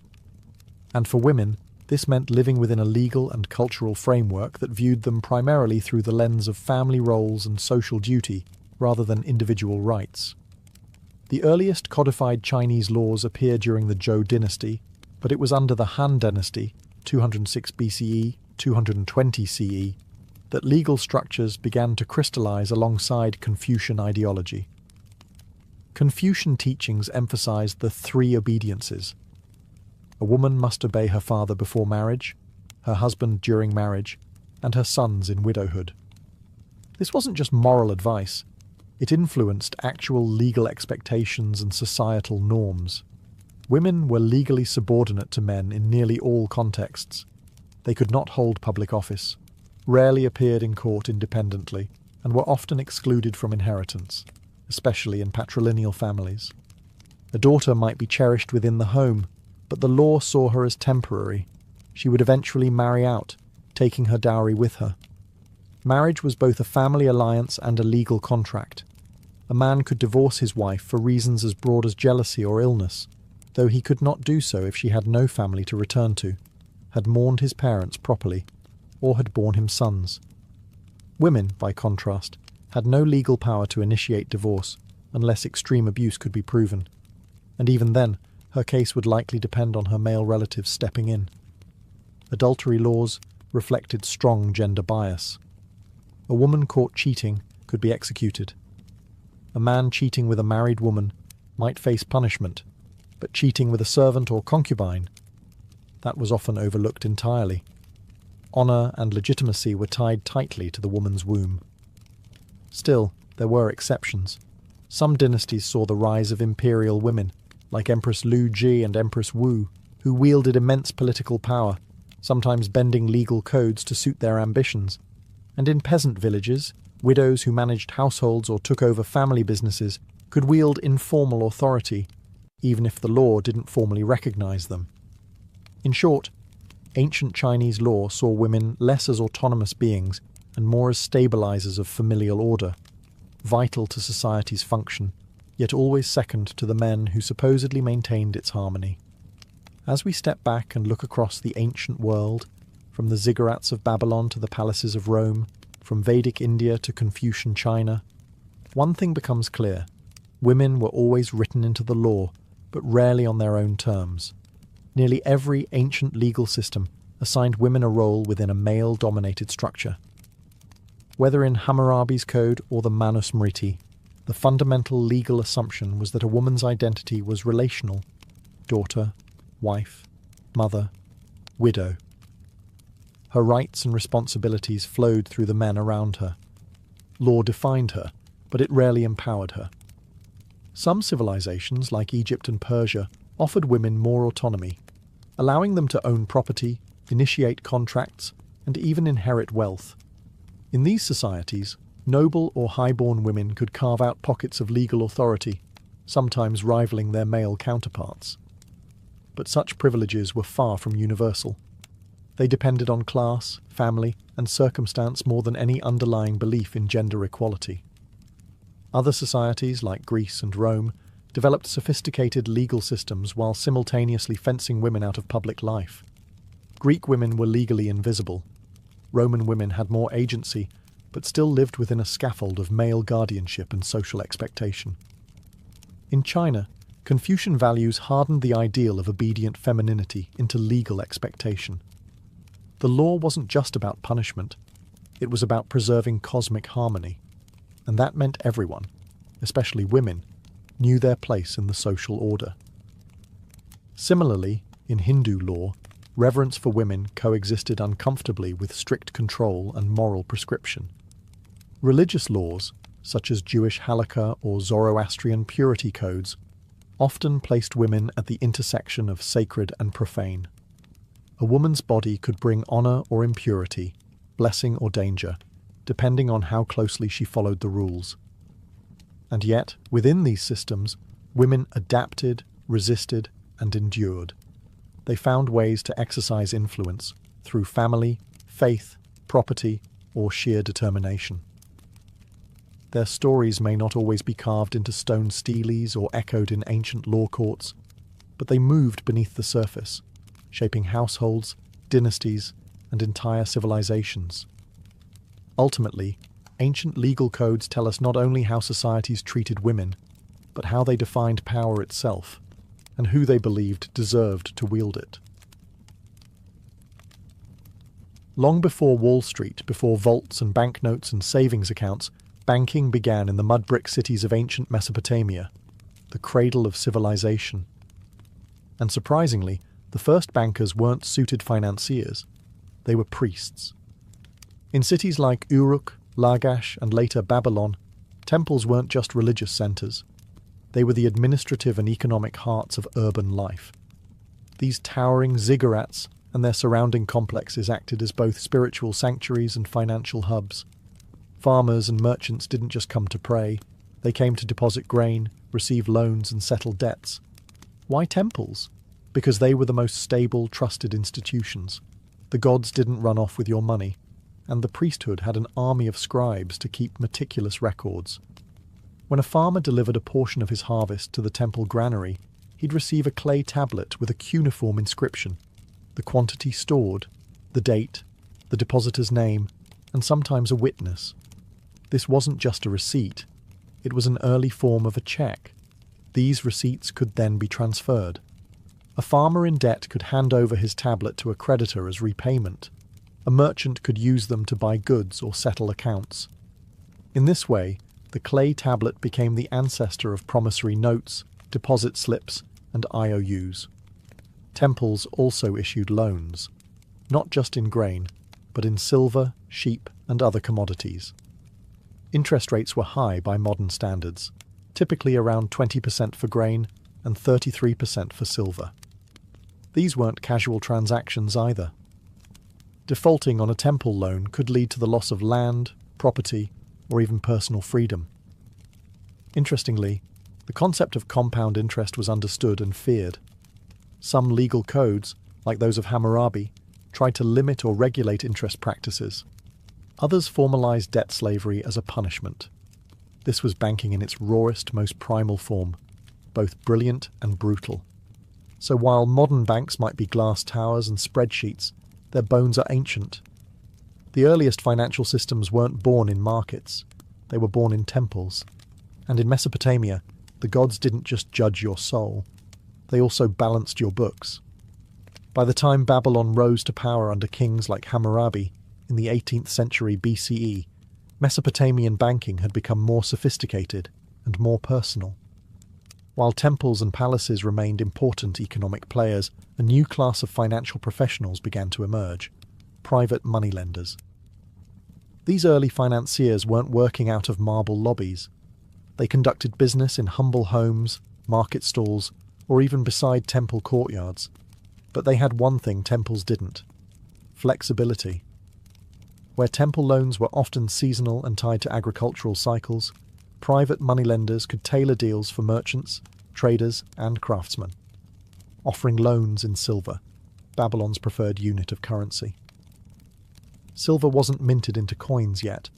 And for women, this meant living within a legal and cultural framework that viewed them primarily through the lens of family roles and social duty, rather than individual rights. The earliest codified Chinese laws appear during the Zhou dynasty, but it was under the Han dynasty, 206 BCE, 220 CE, that legal structures began to crystallize alongside Confucian ideology. Confucian teachings emphasized the three obediences. A woman must obey her father before marriage, her husband during marriage, and her sons in widowhood. This wasn't just moral advice, it influenced actual legal expectations and societal norms. Women were legally subordinate to men in nearly all contexts. They could not hold public office, rarely appeared in court independently, and were often excluded from inheritance, especially in patrilineal families. A daughter might be cherished within the home, but the law saw her as temporary. She would eventually marry out, taking her dowry with her. Marriage was both a family alliance and a legal contract. A man could divorce his wife for reasons as broad as jealousy or illness, though he could not do so if she had no family to return to, had mourned his parents properly, or had borne him sons. Women, by contrast, had no legal power to initiate divorce unless extreme abuse could be proven, and even then, her case would likely depend on her male relatives stepping in. Adultery laws reflected strong gender bias. A woman caught cheating could be executed. A man cheating with a married woman might face punishment, but cheating with a servant or concubine, that was often overlooked entirely. Honour and legitimacy were tied tightly to the woman's womb. Still, there were exceptions. Some dynasties saw the rise of imperial women, like Empress Lu Ji and Empress Wu, who wielded immense political power, sometimes bending legal codes to suit their ambitions. And in peasant villages, widows who managed households or took over family businesses could wield informal authority, even if the law didn't formally recognize them. In short, ancient Chinese law saw women less as autonomous beings and more as stabilizers of familial order, vital to society's function, yet always second to the men who supposedly maintained its harmony. As we step back and look across the ancient world, from the ziggurats of Babylon to the palaces of Rome, from Vedic India to Confucian China, one thing becomes clear: women were always written into the law, but rarely on their own terms. Nearly every ancient legal system assigned women a role within a male-dominated structure. Whether in Hammurabi's code or the Manusmriti, the fundamental legal assumption was that a woman's identity was relational: daughter, wife, mother, widow. Her rights and responsibilities flowed through the men around her. Law defined her, but it rarely empowered her. Some civilizations, like Egypt and Persia, offered women more autonomy, allowing them to own property, initiate contracts, and even inherit wealth. In these societies, noble or high-born women could carve out pockets of legal authority, sometimes rivaling their male counterparts. But such privileges were far from universal. They depended on class, family, and circumstance more than any underlying belief in gender equality. Other societies, like Greece and Rome, developed sophisticated legal systems while simultaneously fencing women out of public life. Greek women were legally invisible. Roman women had more agency, but still lived within a scaffold of male guardianship and social expectation. In China, Confucian values hardened the ideal of obedient femininity into legal expectation. The law wasn't just about punishment, it was about preserving cosmic harmony, and that meant everyone, especially women, knew their place in the social order. Similarly, In Hindu law, reverence for women coexisted uncomfortably with strict control and moral prescription. Religious laws, such as Jewish halakha or Zoroastrian purity codes, often placed women at the intersection of sacred and profane. A woman's body could bring honor or impurity, blessing or danger, depending on how closely she followed the rules. And yet, within these systems, women adapted, resisted, and endured. They found ways to exercise influence through family, faith, property, or sheer determination. Their stories may not always be carved into stone steles or echoed in ancient law courts, but they moved beneath the surface, shaping households, dynasties, and entire civilizations. Ultimately, ancient legal codes tell us not only how societies treated women, but how they defined power itself, and who they believed deserved to wield it. Long before Wall Street, before vaults and banknotes and savings accounts, banking began in the mud-brick cities of ancient Mesopotamia, the cradle of civilization. And surprisingly, the first bankers weren't suited financiers, they were priests. In cities like Uruk, Lagash, and later Babylon, temples weren't just religious centers. They were the administrative and economic hearts of urban life. These towering ziggurats and their surrounding complexes acted as both spiritual sanctuaries and financial hubs. Farmers and merchants didn't just come to pray, they came to deposit grain, receive loans, and settle debts. Why temples? Because they were the most stable, trusted institutions. The gods didn't run off with your money, and the priesthood had an army of scribes to keep meticulous records. When a farmer delivered a portion of his harvest to the temple granary, he'd receive a clay tablet with a cuneiform inscription, the quantity stored, the date, the depositor's name, and sometimes a witness. This wasn't just a receipt, it was an early form of a check. These receipts could then be transferred. A farmer in debt could hand over his tablet to a creditor as repayment. A merchant could use them to buy goods or settle accounts. In this way, the clay tablet became the ancestor of promissory notes, deposit slips, and IOUs. Temples also issued loans, not just in grain, but in silver, sheep, and other commodities. Interest rates were high by modern standards, typically around 20% for grain and 33% for silver. These weren't casual transactions either. Defaulting on a temple loan could lead to the loss of land, property, or even personal freedom. Interestingly, the concept of compound interest was understood and feared. Some legal codes, like those of Hammurabi, tried to limit or regulate interest practices. Others formalized debt slavery as a punishment. This was banking in its rawest, most primal form, both brilliant and brutal. So while modern banks might be glass towers and spreadsheets, their bones are ancient. The earliest financial systems weren't born in markets, they were born in temples. And in Mesopotamia, the gods didn't just judge your soul, they also balanced your books. By the time Babylon rose to power under kings like Hammurabi in the 18th century BCE, Mesopotamian banking had become more sophisticated and more personal. While temples and palaces remained important economic players, a new class of financial professionals began to emerge: private moneylenders. These early financiers weren't working out of marble lobbies. They conducted business in humble homes, market stalls, or even beside temple courtyards. But they had one thing temples didn't: flexibility. Where temple loans were often seasonal and tied to agricultural cycles, private moneylenders could tailor deals for merchants, traders, and craftsmen, offering loans in silver, Babylon's preferred unit of currency. Silver wasn't minted into coins yet.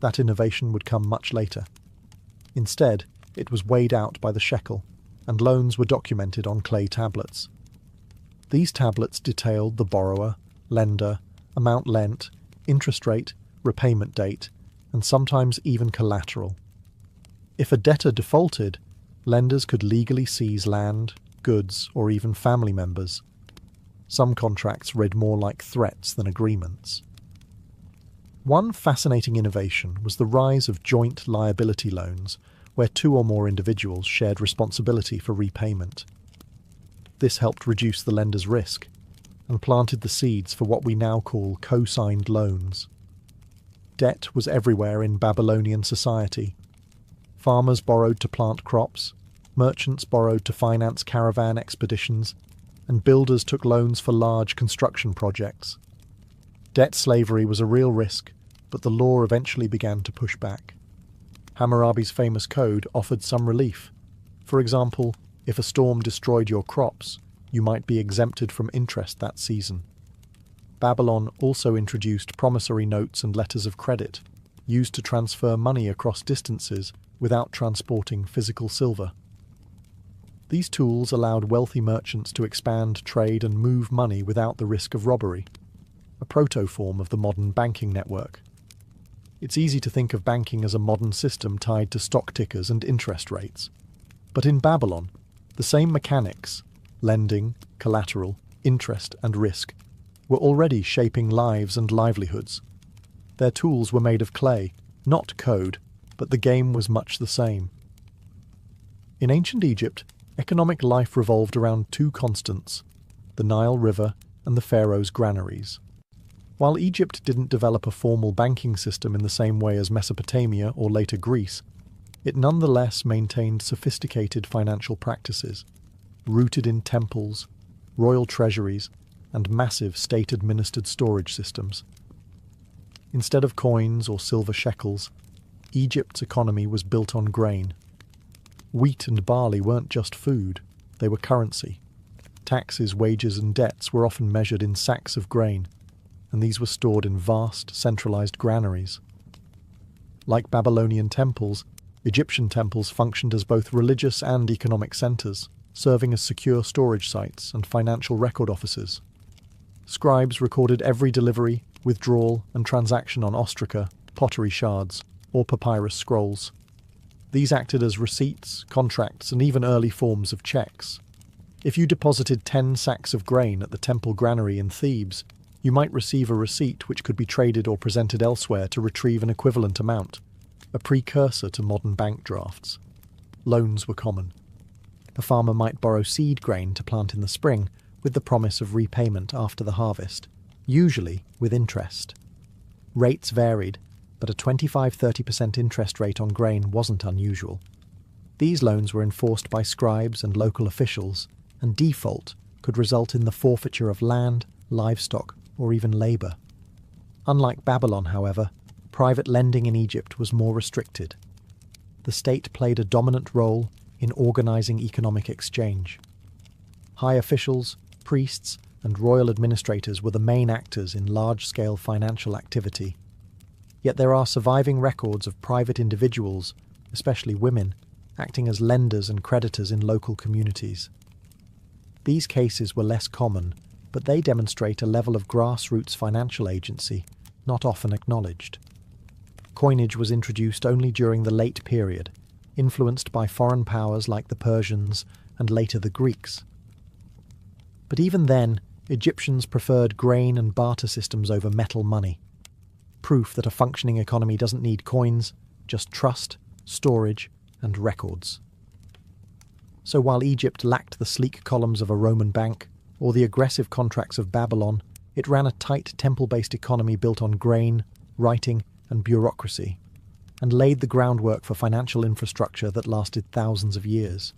That innovation would come much later. Instead, it was weighed out by the shekel, and loans were documented on clay tablets. These tablets detailed the borrower, lender, amount lent, interest rate, repayment date, and sometimes even collateral. If a debtor defaulted, lenders could legally seize land, goods, or even family members. Some contracts read more like threats than agreements. One fascinating innovation was the rise of joint liability loans, where two or more individuals shared responsibility for repayment. This helped reduce the lender's risk and planted the seeds for what we now call co-signed loans. Debt was everywhere in Babylonian society. Farmers borrowed to plant crops, merchants borrowed to finance caravan expeditions, and builders took loans for large construction projects. Debt slavery was a real risk, but the law eventually began to push back. Hammurabi's famous code offered some relief. For example, if a storm destroyed your crops, you might be exempted from interest that season. Babylon also introduced promissory notes and letters of credit, used to transfer money across distances without transporting physical silver. These tools allowed wealthy merchants to expand trade and move money without the risk of robbery, a proto-form of the modern banking network. It's easy to think of banking as a modern system tied to stock tickers and interest rates. But in Babylon, the same mechanics, lending, collateral, interest, and risk, were already shaping lives and livelihoods. Their tools were made of clay, not code, but the game was much the same. In ancient Egypt, economic life revolved around two constants, the Nile River and the pharaoh's granaries. While Egypt didn't develop a formal banking system in the same way as Mesopotamia or later Greece, it nonetheless maintained sophisticated financial practices, rooted in temples, royal treasuries, and massive state-administered storage systems. Instead of coins or silver shekels, Egypt's economy was built on grain. Wheat and barley weren't just food, they were currency. Taxes, wages, and debts were often measured in sacks of grain, and these were stored in vast, centralized granaries. Like Babylonian temples, Egyptian temples functioned as both religious and economic centers, serving as secure storage sites and financial record offices. Scribes recorded every delivery, withdrawal, and transaction on ostraca, pottery shards, or papyrus scrolls. These acted as receipts, contracts, and even early forms of checks. If you deposited 10 sacks of grain at the temple granary in Thebes, you might receive a receipt which could be traded or presented elsewhere to retrieve an equivalent amount, a precursor to modern bank drafts. Loans were common. A farmer might borrow seed grain to plant in the spring, with the promise of repayment after the harvest, usually with interest. Rates varied, but a 25–30% interest rate on grain wasn't unusual. These loans were enforced by scribes and local officials, and default could result in the forfeiture of land, livestock, or even labour. Unlike Babylon, however, private lending in Egypt was more restricted. The state played a dominant role in organising economic exchange. High officials, priests, and royal administrators were the main actors in large-scale financial activity. Yet there are surviving records of private individuals, especially women, acting as lenders and creditors in local communities. These cases were less common, but they demonstrate a level of grassroots financial agency not often acknowledged. Coinage was introduced only during the late period, influenced by foreign powers like the Persians and later the Greeks. But even then, Egyptians preferred grain and barter systems over metal money. Proof that a functioning economy doesn't need coins, just trust, storage, and records. So while Egypt lacked the sleek columns of a Roman bank, or the aggressive contracts of Babylon, it ran a tight temple-based economy built on grain, writing, and bureaucracy, and laid the groundwork for financial infrastructure that lasted thousands of years.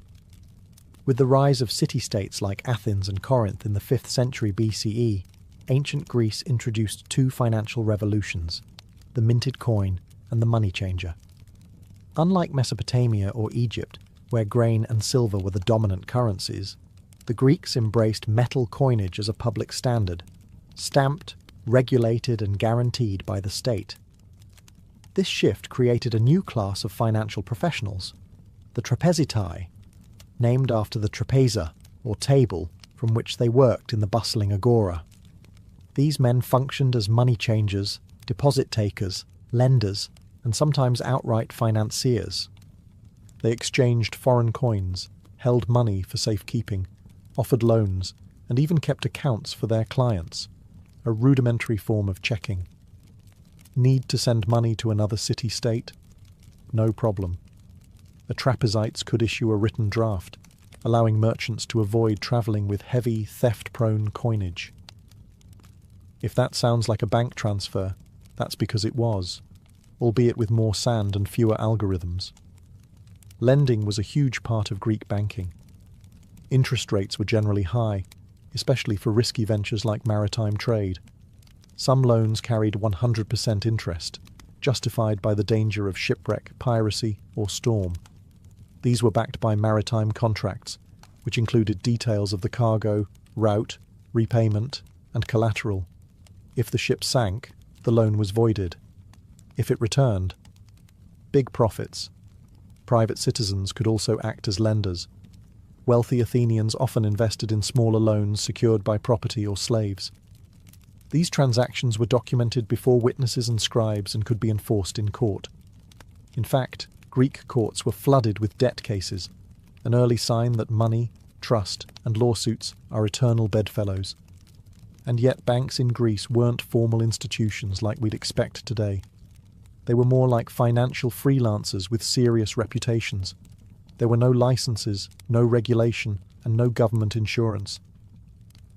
With the rise of city-states like Athens and Corinth in the 5th century BCE, ancient Greece introduced two financial revolutions, the minted coin and the money changer. Unlike Mesopotamia or Egypt, where grain and silver were the dominant currencies, the Greeks embraced metal coinage as a public standard, stamped, regulated, and guaranteed by the state. This shift created a new class of financial professionals, the trapezitai, named after the trapeza, or table, from which they worked in the bustling agora. These men functioned as money changers, deposit takers, lenders, and sometimes outright financiers. They exchanged foreign coins, held money for safekeeping, offered loans, and even kept accounts for their clients, a rudimentary form of checking. Need to send money to another city-state? No problem. The trapezites could issue a written draft, allowing merchants to avoid travelling with heavy, theft-prone coinage. If that sounds like a bank transfer, that's because it was, albeit with more sand and fewer algorithms. Lending was a huge part of Greek banking. Interest rates were generally high, especially for risky ventures like maritime trade. Some loans carried 100% interest, justified by the danger of shipwreck, piracy, or storm. These were backed by maritime contracts, which included details of the cargo, route, repayment, and collateral. If the ship sank, the loan was voided. If it returned, big profits. Private citizens could also act as lenders. Wealthy Athenians often invested in smaller loans secured by property or slaves. These transactions were documented before witnesses and scribes and could be enforced in court. In fact, Greek courts were flooded with debt cases, an early sign that money, trust, and lawsuits are eternal bedfellows. And yet banks in Greece weren't formal institutions like we'd expect today. They were more like financial freelancers with serious reputations. There were no licenses, no regulation, and no government insurance.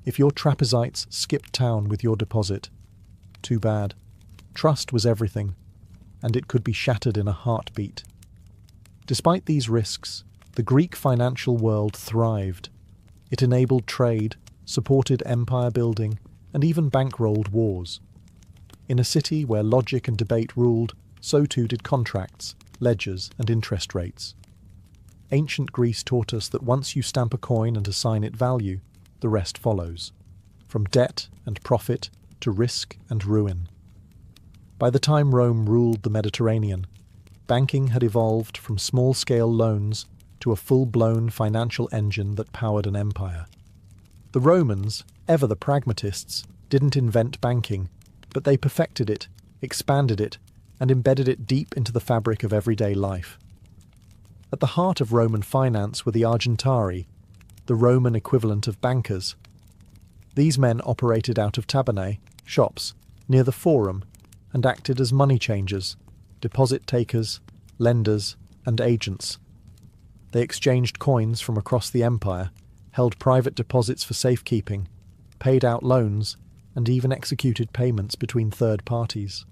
If your trapezites skipped town with your deposit, too bad. Trust was everything, and it could be shattered in a heartbeat. Despite these risks, the Greek financial world thrived. It enabled trade, supported empire building, and even bankrolled wars. In a city where logic and debate ruled, so too did contracts, ledgers, and interest rates. Ancient Greece taught us that once you stamp a coin and assign it value, the rest follows, from debt and profit to risk and ruin. By the time Rome ruled the Mediterranean, banking had evolved from small-scale loans to a full-blown financial engine that powered an empire. The Romans, ever the pragmatists, didn't invent banking, but they perfected it, expanded it, and embedded it deep into the fabric of everyday life. At the heart of Roman finance were the Argentari, the Roman equivalent of bankers. These men operated out of tabernae, shops, near the Forum, and acted as money changers, deposit takers, lenders, and agents. They exchanged coins from across the empire, held private deposits for safekeeping, paid out loans, and even executed payments between third parties.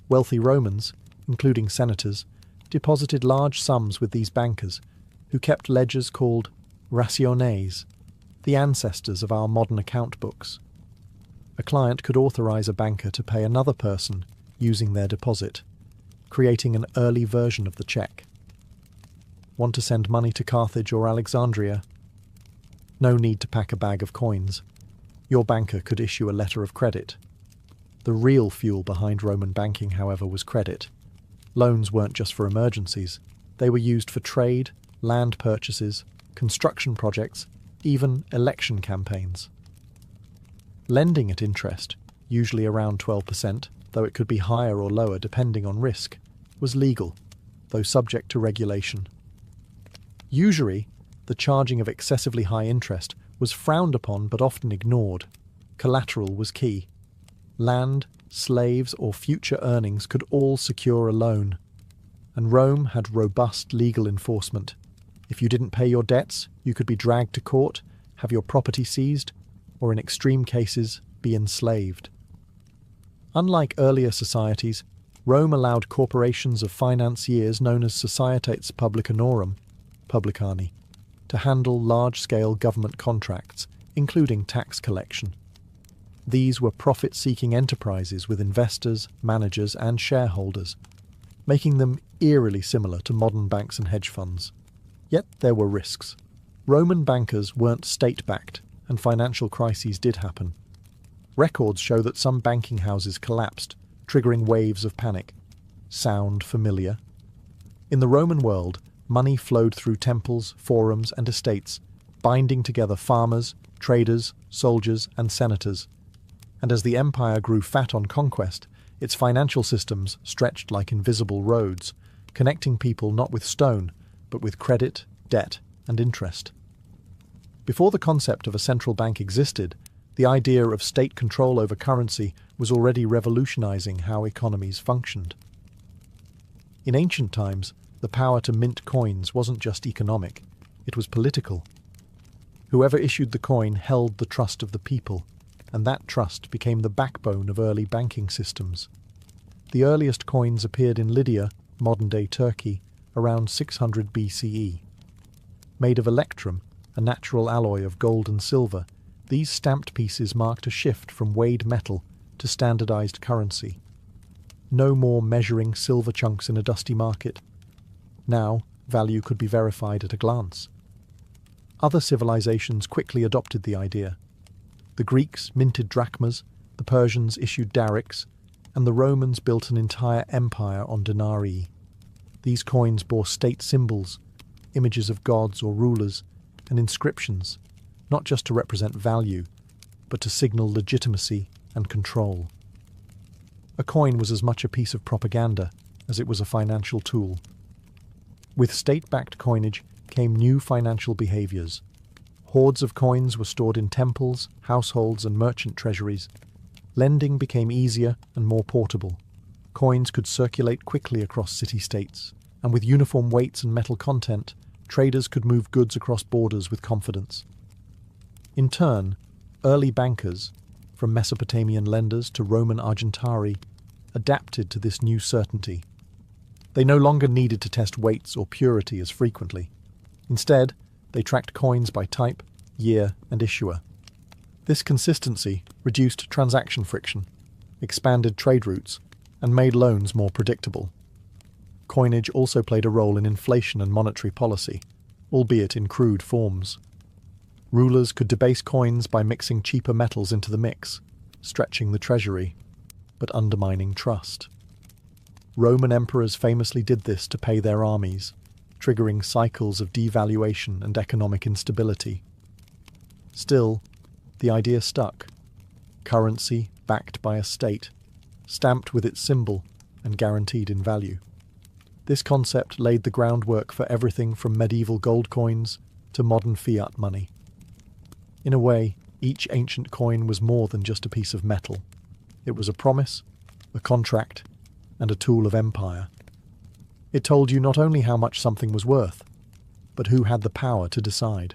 Wealthy Romans, including senators, deposited large sums with these bankers, who kept ledgers called rationes, the ancestors of our modern account books. A client could authorize a banker to pay another person using their deposit, creating an early version of the check. Want to send money to Carthage or Alexandria? No need to pack a bag of coins. Your banker could issue a letter of credit. The real fuel behind Roman banking, however, was credit. Loans weren't just for emergencies. They were used for trade, land purchases, construction projects, even election campaigns. Lending at interest, usually around 12%, though it could be higher or lower depending on risk, was legal, though subject to regulation. Usury, the charging of excessively high interest, was frowned upon but often ignored. Collateral was key. Land, slaves, or future earnings could all secure a loan. And Rome had robust legal enforcement. If you didn't pay your debts, you could be dragged to court, have your property seized, or in extreme cases, be enslaved. Unlike earlier societies, Rome allowed corporations of financiers known as Societas Publicanorum, publicani, to handle large-scale government contracts, including tax collection. These were profit-seeking enterprises with investors, managers, and shareholders, making them eerily similar to modern banks and hedge funds. Yet there were risks. Roman bankers weren't state-backed, and financial crises did happen. Records show that some banking houses collapsed, triggering waves of panic. Sound familiar? In the Roman world, money flowed through temples, forums, and estates, binding together farmers, traders, soldiers, and senators. And as the empire grew fat on conquest, its financial systems stretched like invisible roads, connecting people not with stone, but with credit, debt, and interest. Before the concept of a central bank existed, the idea of state control over currency was already revolutionizing how economies functioned. In ancient times, the power to mint coins wasn't just economic, It was political. Whoever issued the coin held the trust of the people, and that trust became the backbone of early banking systems. The earliest coins appeared in Lydia, modern-day Turkey, around 600 BCE. Made of electrum, a natural alloy of gold and silver, these stamped pieces marked a shift from weighed metal to standardized currency. No more measuring silver chunks in a dusty market. Now, value could be verified at a glance. Other civilizations quickly adopted the idea. The Greeks minted drachmas, the Persians issued darics, and the Romans built an entire empire on denarii. These coins bore state symbols, images of gods or rulers, and inscriptions, not just to represent value, but to signal legitimacy and control. A coin was as much a piece of propaganda as it was a financial tool. With state-backed coinage came new financial behaviors. Hoards of coins were stored in temples, households, and merchant treasuries. Lending became easier and more portable. Coins could circulate quickly across city-states, and with uniform weights and metal content, traders could move goods across borders with confidence. In turn, early bankers, from Mesopotamian lenders to Roman argentari, adapted to this new certainty. They no longer needed to test weights or purity as frequently. Instead, they tracked coins by type, year, and issuer. This consistency reduced transaction friction, expanded trade routes, and made loans more predictable. Coinage also played a role in inflation and monetary policy, albeit in crude forms. Rulers could debase coins by mixing cheaper metals into the mix, stretching the treasury, but undermining trust. Roman emperors famously did this to pay their armies, triggering cycles of devaluation and economic instability. Still, the idea stuck. Currency backed by a state, stamped with its symbol and guaranteed in value. This concept laid the groundwork for everything from medieval gold coins to modern fiat money. In a way, each ancient coin was more than just a piece of metal. It was a promise, a contract, and a tool of empire. It told you not only how much something was worth, but who had the power to decide.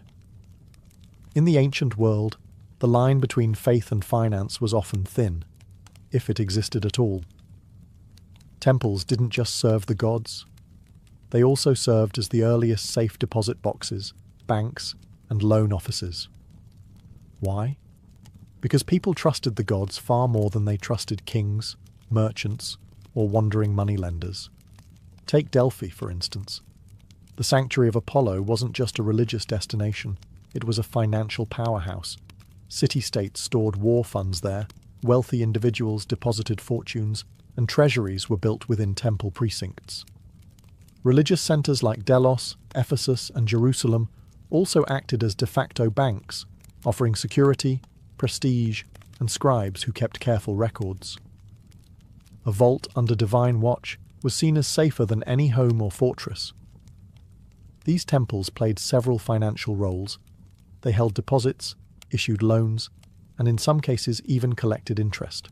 In the ancient world, the line between faith and finance was often thin, if it existed at all. Temples didn't just serve the gods. They also served as the earliest safe deposit boxes, banks, and loan offices. Why? Because people trusted the gods far more than they trusted kings, merchants, or wandering moneylenders. Take Delphi, for instance. The sanctuary of Apollo wasn't just a religious destination, it was a financial powerhouse. City-states stored war funds there, wealthy individuals deposited fortunes, and treasuries were built within temple precincts. Religious centers like Delos, Ephesus, and Jerusalem also acted as de facto banks, offering security, prestige, and scribes who kept careful records. A vault under divine watch was seen as safer than any home or fortress. These temples played several financial roles. They held deposits, issued loans, and in some cases even collected interest.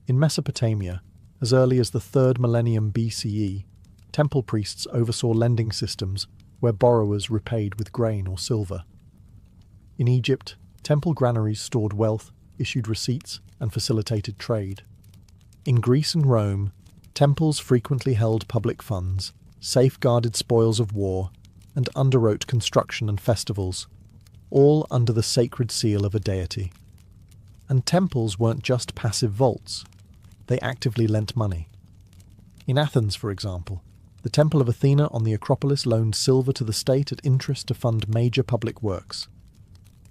In Mesopotamia, as early as the 3rd millennium BCE, temple priests oversaw lending systems where borrowers repaid with grain or silver. In Egypt, temple granaries stored wealth, issued receipts, and facilitated trade. In Greece and Rome, temples frequently held public funds, safeguarded spoils of war, and underwrote construction and festivals, all under the sacred seal of a deity. And temples weren't just passive vaults, they actively lent money. In Athens, for example, the Temple of Athena on the Acropolis loaned silver to the state at interest to fund major public works.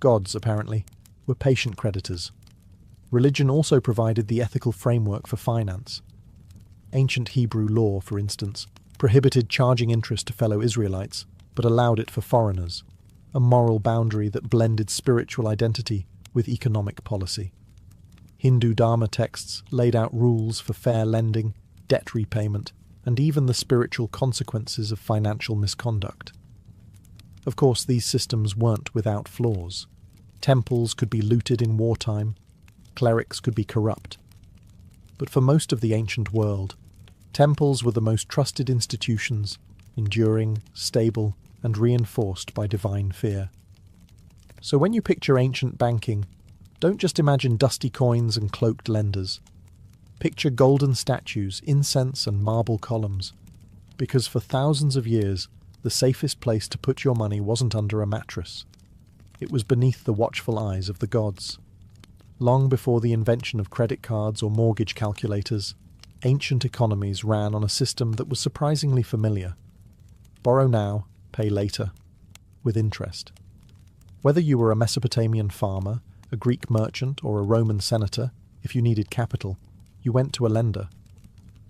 Gods, apparently, were patient creditors. Religion also provided the ethical framework for finance. Ancient Hebrew law, for instance, prohibited charging interest to fellow Israelites, but allowed it for foreigners, a moral boundary that blended spiritual identity with economic policy. Hindu Dharma texts laid out rules for fair lending, debt repayment, and even the spiritual consequences of financial misconduct. Of course, these systems weren't without flaws. Temples could be looted in wartime, clerics could be corrupt. But for most of the ancient world, temples were the most trusted institutions, enduring, stable, and reinforced by divine fear. So when you picture ancient banking, don't just imagine dusty coins and cloaked lenders. Picture golden statues, incense and marble columns, because for thousands of years, the safest place to put your money wasn't under a mattress. It was beneath the watchful eyes of the gods. Long before the invention of credit cards or mortgage calculators, ancient economies ran on a system that was surprisingly familiar. Borrow now, pay later, with interest. Whether you were a Mesopotamian farmer, a Greek merchant, or a Roman senator, if you needed capital, you went to a lender.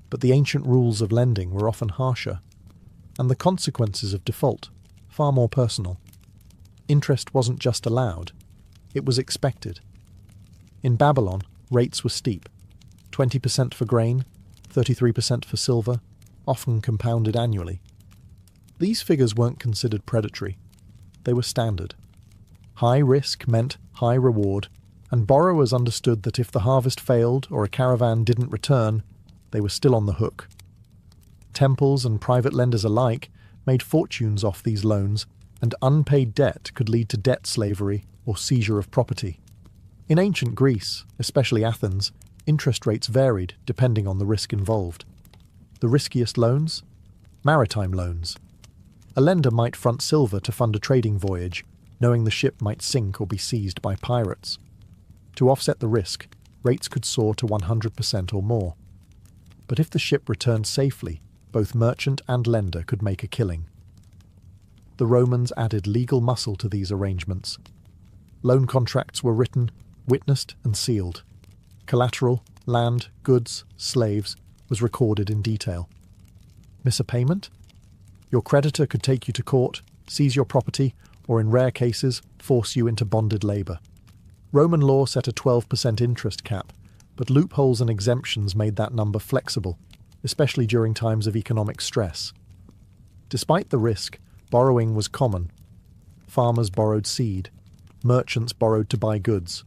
But the ancient rules of lending were often harsher, and the consequences of default far more personal. Interest wasn't just allowed, it was expected. In Babylon, rates were steep, 20% for grain, 33% for silver, often compounded annually. These figures weren't considered predatory, they were standard. High risk meant high reward, and borrowers understood that if the harvest failed or a caravan didn't return, they were still on the hook. Temples and private lenders alike made fortunes off these loans, and unpaid debt could lead to debt slavery or seizure of property. In ancient Greece, especially Athens, interest rates varied depending on the risk involved. The riskiest loans? Maritime loans. A lender might front silver to fund a trading voyage, knowing the ship might sink or be seized by pirates. To offset the risk, rates could soar to 100% or more. But if the ship returned safely, both merchant and lender could make a killing. The Romans added legal muscle to these arrangements. Loan contracts were written, witnessed and sealed. Collateral, land, goods, slaves, was recorded in detail. Miss a payment? Your creditor could take you to court, seize your property, or in rare cases, force you into bonded labour. Roman law set a 12% interest cap, but loopholes and exemptions made that number flexible, especially during times of economic stress. Despite the risk, borrowing was common. Farmers borrowed seed, merchants borrowed to buy goods,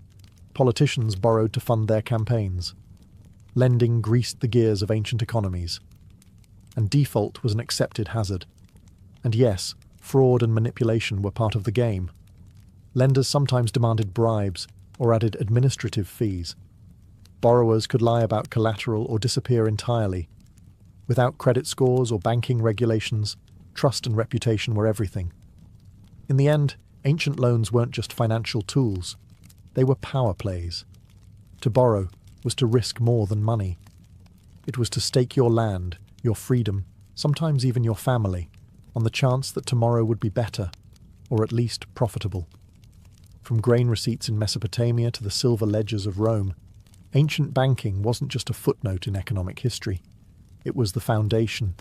politicians borrowed to fund their campaigns. Lending greased the gears of ancient economies. And default was an accepted hazard. And yes, fraud and manipulation were part of the game. Lenders sometimes demanded bribes or added administrative fees. Borrowers could lie about collateral or disappear entirely. Without credit scores or banking regulations, trust and reputation were everything. In the end, ancient loans weren't just financial tools. They were power plays. To borrow was to risk more than money. It was to stake your land, your freedom, sometimes even your family, on the chance that tomorrow would be better, or at least profitable. From grain receipts in Mesopotamia to the silver ledgers of Rome, ancient banking wasn't just a footnote in economic history. It was the foundation.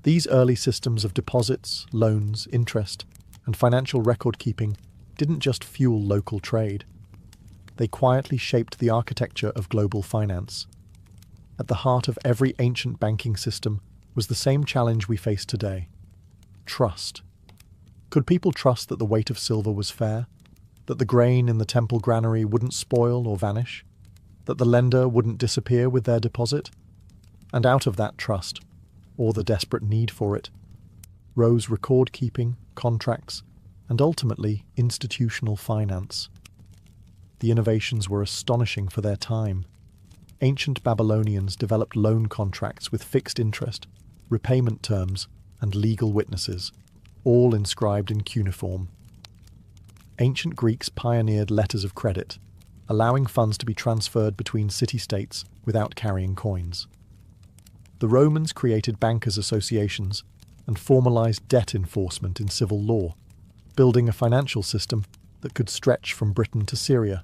These early systems of deposits, loans, interest, and financial record-keeping didn't just fuel local trade. They quietly shaped the architecture of global finance. At the heart of every ancient banking system was the same challenge we face today: trust. Could people trust that the weight of silver was fair? That the grain in the temple granary wouldn't spoil or vanish? That the lender wouldn't disappear with their deposit? And out of that trust, or the desperate need for it, rose record-keeping, contracts, and ultimately institutional finance. The innovations were astonishing for their time. Ancient Babylonians developed loan contracts with fixed interest, repayment terms, and legal witnesses, all inscribed in cuneiform. Ancient Greeks pioneered letters of credit, allowing funds to be transferred between city-states without carrying coins. The Romans created bankers' associations and formalized debt enforcement in civil law, building a financial system that could stretch from Britain to Syria.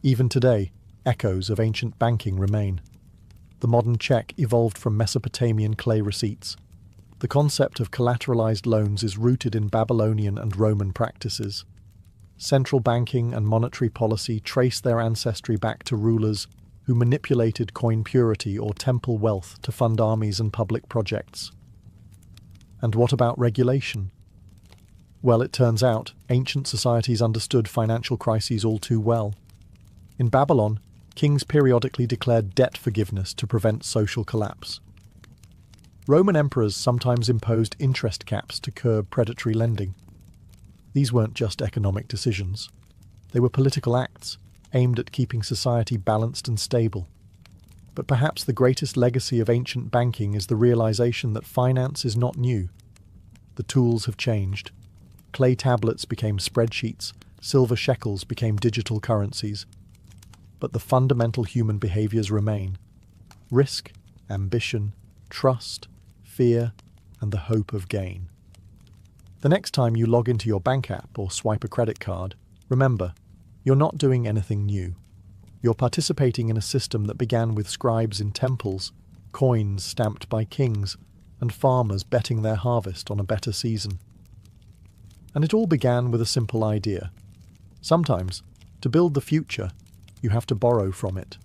Even today, echoes of ancient banking remain. The modern check evolved from Mesopotamian clay receipts. The concept of collateralized loans is rooted in Babylonian and Roman practices. Central banking and monetary policy trace their ancestry back to rulers who manipulated coin purity or temple wealth to fund armies and public projects. And what about regulation? Well, it turns out ancient societies understood financial crises all too well. In Babylon, kings periodically declared debt forgiveness to prevent social collapse. Roman emperors sometimes imposed interest caps to curb predatory lending. These weren't just economic decisions. They were political acts aimed at keeping society balanced and stable. But perhaps the greatest legacy of ancient banking is the realization that finance is not new. The tools have changed. Clay tablets became spreadsheets, silver shekels became digital currencies. But the fundamental human behaviors remain: risk, ambition, trust, fear, and the hope of gain. The next time you log into your bank app or swipe a credit card, remember, you're not doing anything new. You're participating in a system that began with scribes in temples, coins stamped by kings, and farmers betting their harvest on a better season. And it all began with a simple idea. Sometimes, to build the future, you have to borrow from it.